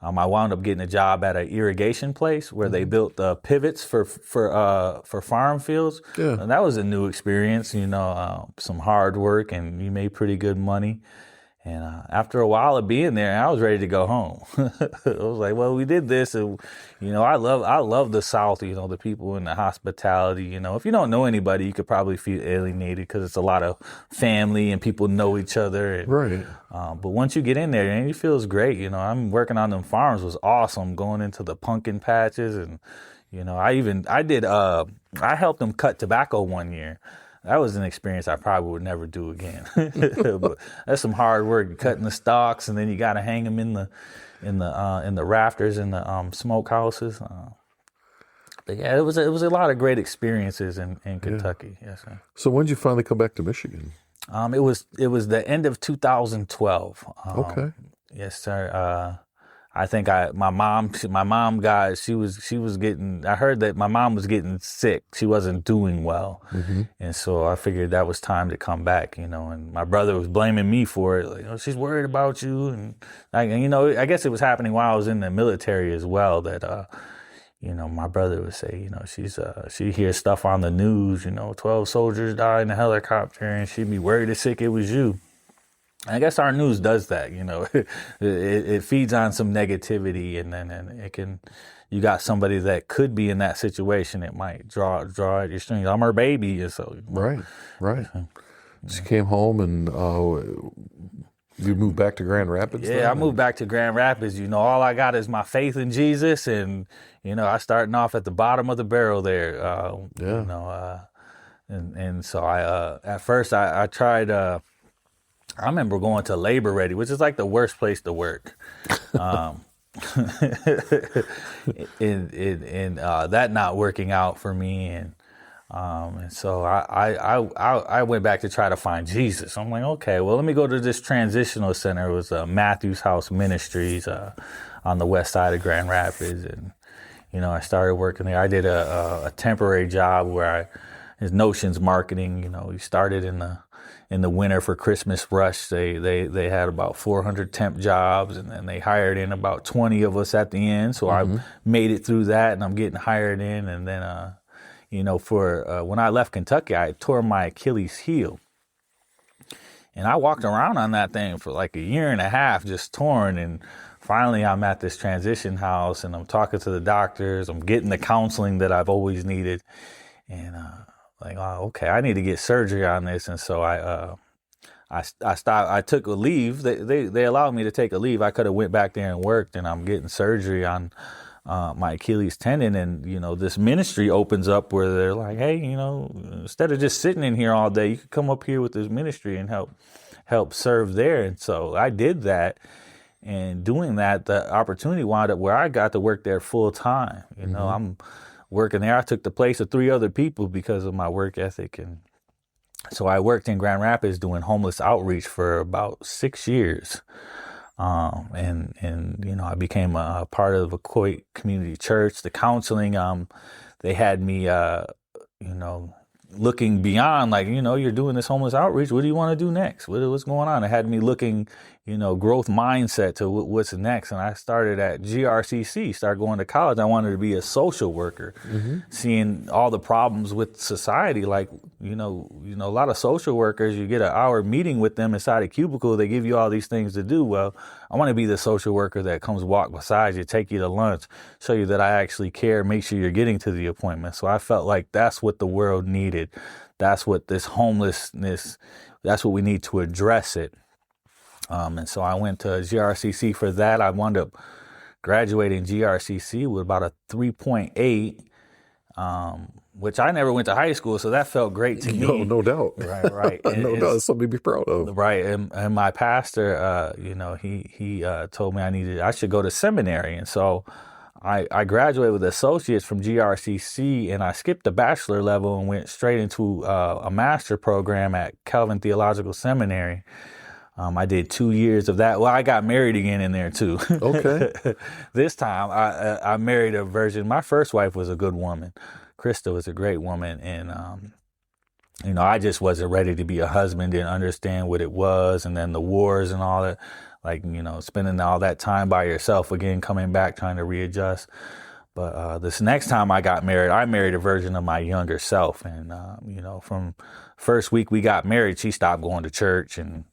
I wound up getting a job at an irrigation place where they built pivots for farm fields. Yeah. And that was a new experience, some hard work, and you made pretty good money. And after a while of being there, I was ready to go home. I was like, well, we did this. And, I love the South, the people in the hospitality. If you don't know anybody, you could probably feel alienated because it's a lot of family and people know each other. And, right. But once you get in there, it feels great. I'm working on them farms was awesome, going into the pumpkin patches. And, I helped them cut tobacco one year. That was an experience I probably would never do again. But that's some hard work, cutting the stalks, and then you got to hang them in the rafters in the smoke houses. But yeah, it was a lot of great experiences in Kentucky. Yeah. Yes, sir. So when did you finally come back to Michigan? It was the end of 2012. Okay. Yes, sir. I think my mom got, she was getting, I heard that my mom was getting sick. She wasn't doing well. Mm-hmm. And so I figured that was time to come back, and my brother was blaming me for it. Like, she's worried about you. And I guess it was happening while I was in the military as well, that, my brother would say, she hears stuff on the news, 12 soldiers died in a helicopter, and she'd be worried or sick it was you. I guess our news does that, it feeds on some negativity, and then it can, you got somebody that could be in that situation. It might draw at your strings. I'm her baby. And so, Right. So you came home and you moved back to Grand Rapids? Yeah, I moved back to Grand Rapids. All I got is my faith in Jesus, and, I starting off at the bottom of the barrel there. And so at first I tried, I remember going to Labor Ready, which is like the worst place to work. And that not working out for me. And so I went back to try to find Jesus. I'm like, okay, well, let me go to this transitional center. It was Matthew's House Ministries on the west side of Grand Rapids. And, I started working there. I did a temporary job where his Notions marketing, we started in the winter for Christmas rush. They had about 400 temp jobs, and then they hired in about 20 of us at the end. So I made it through that, and I'm getting hired in. And then, when I left Kentucky, I tore my Achilles heel. And I walked around on that thing for like a year and a half, just torn. And finally, I'm at this transition house, and I'm talking to the doctors. I'm getting the counseling that I've always needed. And, oh, okay, I need to get surgery on this. And so I stopped. I took a leave. They allowed me to take a leave. I could have went back there and worked, and I'm getting surgery on my Achilles tendon, and this ministry opens up where they're like, hey, instead of just sitting in here all day, you could come up here with this ministry and help serve there. And so I did that, and doing that, the opportunity wound up where I got to work there full time. I'm working there. I took the place of 3 other people because of my work ethic, and so I worked in Grand Rapids doing homeless outreach for about 6 years. And I became a part of a Coit community church. The counseling, they had me, looking beyond, like, you're doing this homeless outreach. What do you want to do next? What's going on? It had me looking, growth mindset to what's next. And I started at GRCC, started going to college. I wanted to be a social worker, seeing all the problems with society. Like, a lot of social workers, you get an hour meeting with them inside a cubicle. They give you all these things to do. Well, I want to be the social worker that comes walk beside you, take you to lunch, show you that I actually care, make sure you're getting to the appointment. So I felt like that's what the world needed. That's what this homelessness, that's what we need to address it. And so I went to GRCC for that. I wound up graduating GRCC with about a 3.8, which I never went to high school, so that felt great to me. No doubt. Right. No doubt. It's something to be proud of. Right. And my pastor, he told me I should go to seminary. And so I graduated with associates from GRCC, and I skipped the bachelor level and went straight into a master program at Calvin Theological Seminary. I did 2 years of that. Well, I got married again in there too. Okay. This time I married a virgin. My first wife was a good woman. Krista was a great woman. And, I just wasn't ready to be a husband, didn't understand what it was. And then the wars and all that, like, spending all that time by yourself again, coming back, trying to readjust. But this next time I got married, I married a version of my younger self. And, from first week we got married, she stopped going to church, and,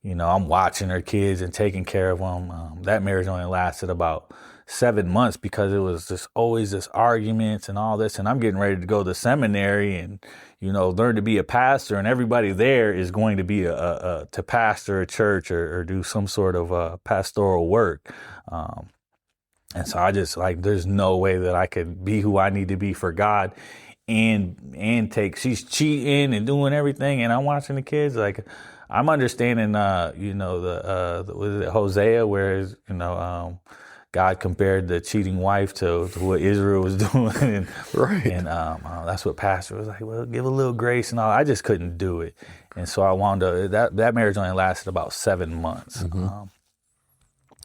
I'm watching her kids and taking care of them. That marriage only lasted about 7 months because it was just always this arguments and all this. And I'm getting ready to go to seminary and, learn to be a pastor. And everybody there is going to be to pastor a church or do some sort of pastoral work. And so I just there's no way that I could be who I need to be for God and she's cheating and doing everything. And I'm watching the kids. I'm understanding, was it Hosea, where, God compared the cheating wife to what Israel was doing. And, right. And that's what pastor was like, well, give a little grace and all. I just couldn't do it. And so I wound up, that marriage only lasted about 7 months.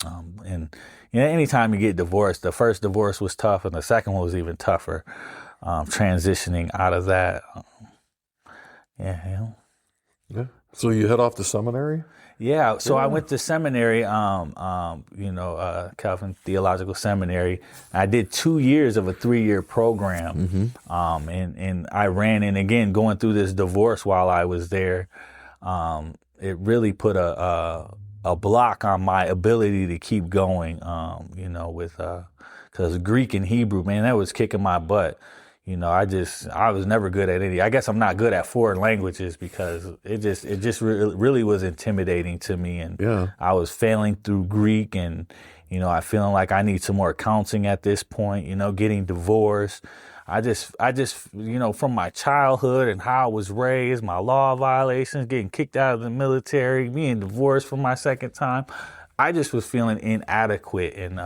And anytime you get divorced, the first divorce was tough and the second one was even tougher. Transitioning out of that. Yeah. So you head off to seminary? Yeah. So I went to seminary, Calvin Theological Seminary. I did 2 years of a 3-year program. And I ran, and again, going through this divorce while I was there, it really put a block on my ability to keep going, because Greek and Hebrew, man, that was kicking my butt. I was never good at any. I guess I'm not good at foreign languages because it just really was intimidating to me. And I was failing through Greek, and, I feeling like I need some more counseling at this point, getting divorced. I just, from my childhood and how I was raised, my law violations, getting kicked out of the military, being divorced for my second time, I just was feeling inadequate. And,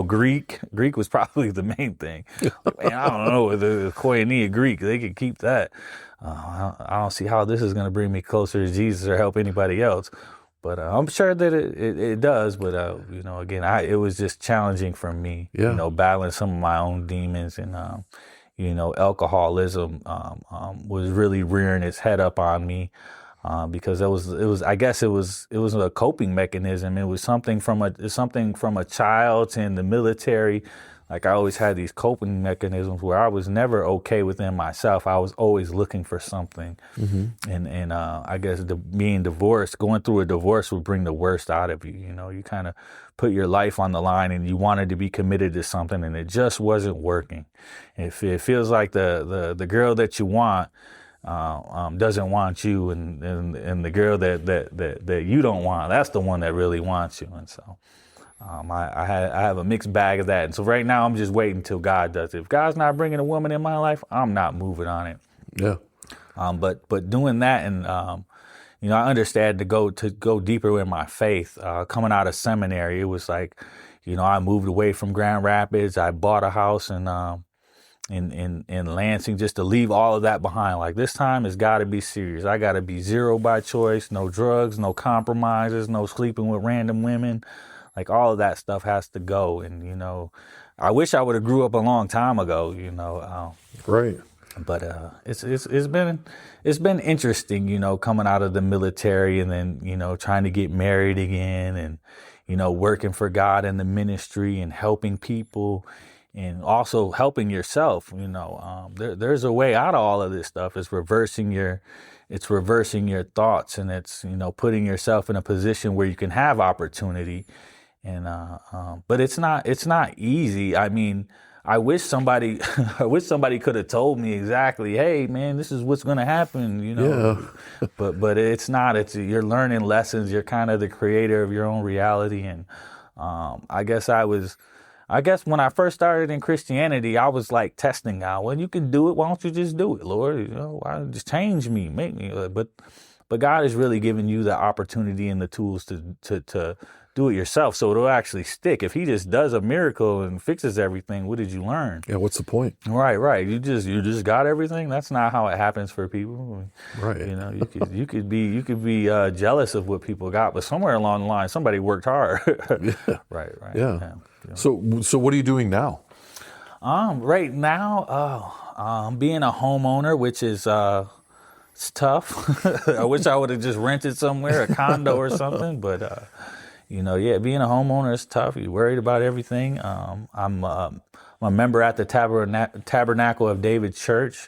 Greek was probably the main thing. Man, I don't know whether the Koinonia Greek, they could keep that. I don't see how this is going to bring me closer to Jesus or help anybody else. But I'm sure that it does. But, again, it was just challenging for me, battling some of my own demons. And, alcoholism was really rearing its head up on me. Because it was a coping mechanism. It was something from a child in the military. Like, I always had these coping mechanisms where I was never okay within myself. I was always looking for something. And I guess being divorced, going through a divorce would bring the worst out of you. You kind of put your life on the line and you wanted to be committed to something, and it just wasn't working. It feels like the girl that you want doesn't want you, and the girl that you don't want, that's the one that really wants you. And so I have a mixed bag of that. And so right now I'm just waiting until God does it. If God's not bringing a woman in my life, I'm not moving on it. Yeah. But doing that and, I understand to go deeper in my faith. Coming out of seminary, it was like, I moved away from Grand Rapids. I bought a house in Lansing just to leave all of that behind. Like, this time it's got to be serious. I got to be zero by choice, no drugs, no compromises, no sleeping with random women. Like, all of that stuff has to go. And, I wish I would have grew up a long time ago, Right. But it's been interesting, coming out of the military and then, trying to get married again and, working for God in the ministry and helping people and also helping yourself. There's a way out of all of this stuff. It's reversing your thoughts, and it's, putting yourself in a position where you can have opportunity. And, but it's not easy. I mean, I wish somebody could have told me exactly, hey man, this is what's going to happen, Yeah. but it's not, you're learning lessons. You're kind of the creator of your own reality. And, I guess when I first started in Christianity, I was like testing God. Well, you can do it. Why don't you just do it, Lord? Why just change me, make me, but God is really giving you the opportunity and the tools to do it yourself, so it'll actually stick. If he just does a miracle and fixes everything, what did you learn? Yeah, what's the point? Right. You just got everything. That's not how it happens for people. Right. You could be jealous of what people got, but somewhere along the line, somebody worked hard. Yeah. Right. Yeah. So what are you doing now? Right now, being a homeowner, which is it's tough. I wish I would have just rented somewhere, a condo or something, but. Being a homeowner is tough. You're worried about everything. I'm a member at the Tabernacle of David Church,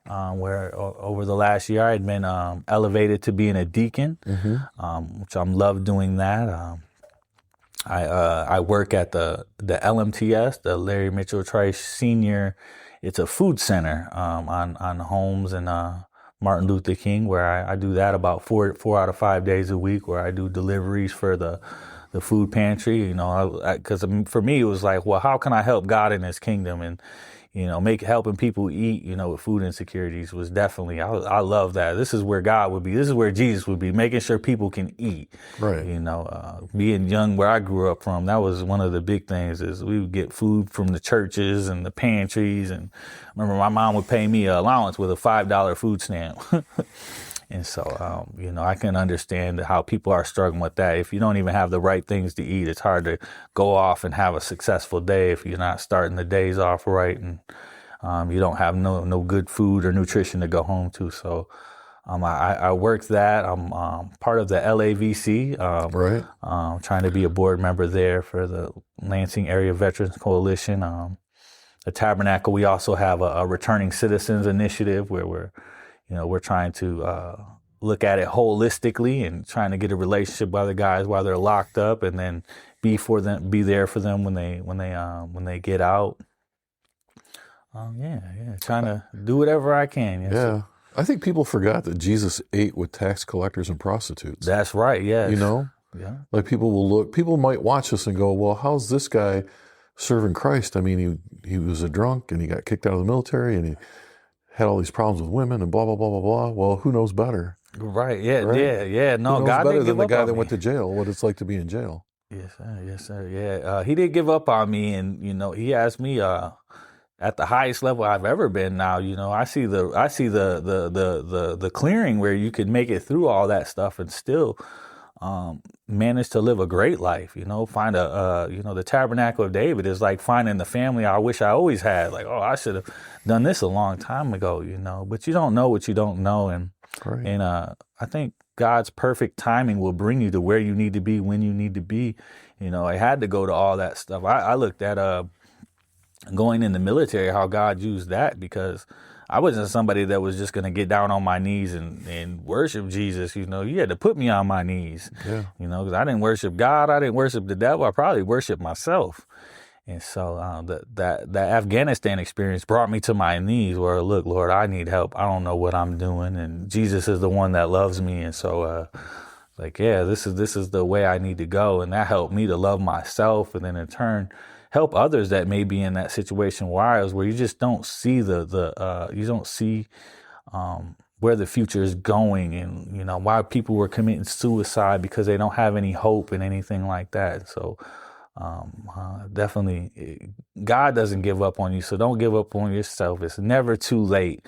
where over the last year I had been elevated to being a deacon, which I'm love doing that. I work at the LMTS, the Larry Mitchell Trice Senior. It's a food center on homes and Martin Luther King, where I do that about 4 out of 5 days a week, where I do deliveries for the food pantry, because for me it was like, well, how can I help God in his kingdom? And, helping people eat, with food insecurities was definitely, I love that. This is where God would be. This is where Jesus would be, making sure people can eat. Right. Being young where I grew up from, that was one of the big things is we would get food from the churches and the pantries. And I remember my mom would pay me an allowance with a $5 food stamp. And so, I can understand how people are struggling with that. If you don't even have the right things to eat, it's hard to go off and have a successful day if you're not starting the days off right, and you don't have no good food or nutrition to go home to. So I work that. I'm part of the LAVC, right. Trying to be a board member there for the Lansing Area Veterans Coalition. The Tabernacle, we also have a Returning Citizens Initiative where we're trying to look at it holistically and trying to get a relationship with other guys while they're locked up, and then be there for them when they get out. Trying to do whatever I can. Yes. Yeah, I think people forgot that Jesus ate with tax collectors and prostitutes. That's right. Yes. Yeah. Like people might watch this and go, well, how's this guy serving Christ? I mean, he was a drunk and he got kicked out of the military and he had all these problems with women and blah, blah, blah, blah, blah. Well, who knows better? Right. Yeah. Right? Yeah. No, who knows God better didn't than the give guy up on that me. went to jail, what it's like to be in jail. Yes, sir. Yeah. He did give up on me, and he asked me at the highest level I've ever been. Now, I see the clearing where you could make it through all that stuff and still manage to live a great life. Find the Tabernacle of David is like finding the family I wish I always had. Like, I should have done this a long time ago. But you don't know what you don't know, and right. And I think God's perfect timing will bring you to where you need to be when you need to be. I had to go to all that stuff. I looked at going in the military, how God used that, because I wasn't somebody that was just going to get down on my knees and worship Jesus. You had to put me on my knees, because I didn't worship God. I didn't worship the devil. I probably worshiped myself. And so that Afghanistan experience brought me to my knees where, look, Lord, I need help. I don't know what I'm doing. And Jesus is the one that loves me. And so like, yeah, this is the way I need to go. And that helped me to love myself, and then in turn help others that may be in that situation where you just don't see you don't see where the future is going, and you know why people were committing suicide because they don't have any hope and anything like that. So definitely, God doesn't give up on you, so don't give up on yourself. It's never too late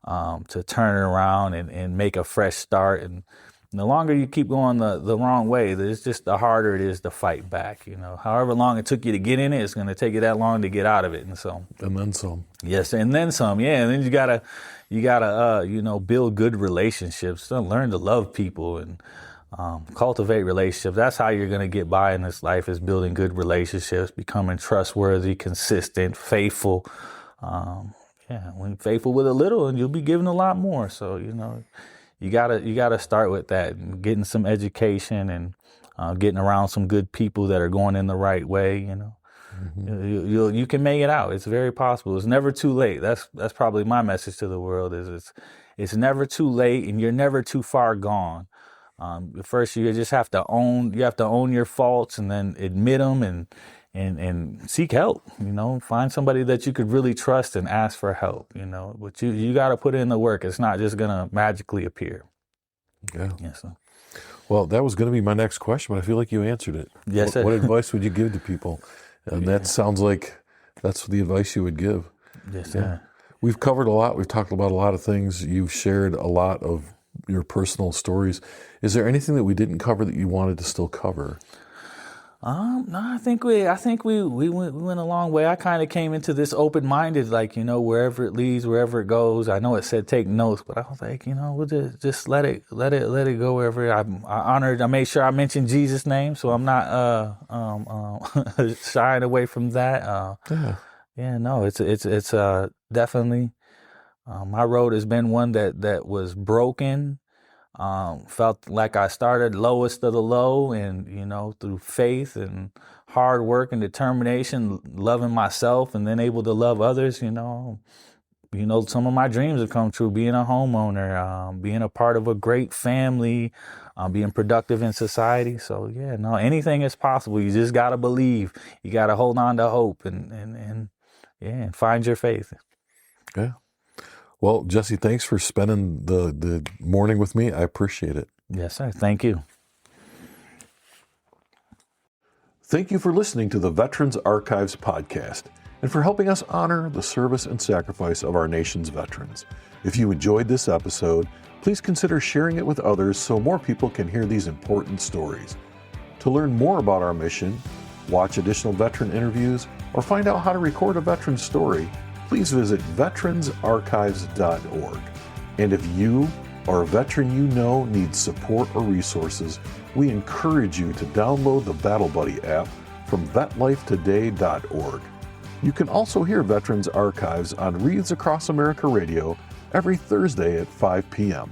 to turn it around and make a fresh start. And the longer you keep going the wrong way, it's just the harder it is to fight back. You know, however long it took you to get in it, it's going to take you that long to get out of it. And then some. Yes, and then some. Yeah, and then you gotta build good relationships. Learn to love people and cultivate relationships. That's how you're going to get by in this life, is building good relationships, becoming trustworthy, consistent, faithful. When faithful with a little, and you'll be given a lot more. So, you know, you gotta start with that, and getting some education and getting around some good people that are going in the right way. You know, you can make it out. It's very possible. It's never too late. That's probably my message to the world. It's never too late, and you're never too far gone. First, you just have to own your faults, and then admit them, and seek help. You know, find somebody that you could really trust and ask for help. You know, but you got to put in the work. It's not just gonna magically appear. Yeah. Yes. Sir. Well, that was going to be my next question, but I feel like you answered it. Yes, sir. What advice would you give to people? And that sounds like that's the advice you would give. Yes, sir. We've covered a lot. We've talked about a lot of things. You've shared a lot of your personal stories. Is there anything that we didn't cover that you wanted to still cover? No, I think we went a long way. I kind of came into this open-minded, like, you know, wherever it leads, wherever it goes. I know it said take notes, but I was like, you know, we'll just let it go wherever. I made sure I mentioned Jesus' name, so I'm not shying away from that. It's definitely my road has been one that was broken. Felt like I started lowest of the low, and, you know, through faith and hard work and determination, loving myself, and then able to love others, you know, some of my dreams have come true, being a homeowner, being a part of a great family, being productive in society. So yeah, no, anything is possible. You just got to believe. You got to hold on to hope and find your faith. Yeah. Well, Jesse, thanks for spending the morning with me. I appreciate it. Yes, sir. Thank you. Thank you for listening to the Veterans Archives podcast and for helping us honor the service and sacrifice of our nation's veterans. If you enjoyed this episode, please consider sharing it with others so more people can hear these important stories. To learn more about our mission, watch additional veteran interviews, or find out how to record a veteran story, please visit veteransarchives.org. And if you or a veteran you know needs support or resources, we encourage you to download the Battle Buddy app from vetlifetoday.org. You can also hear Veterans Archives on Wreaths Across America Radio every Thursday at 5 p.m.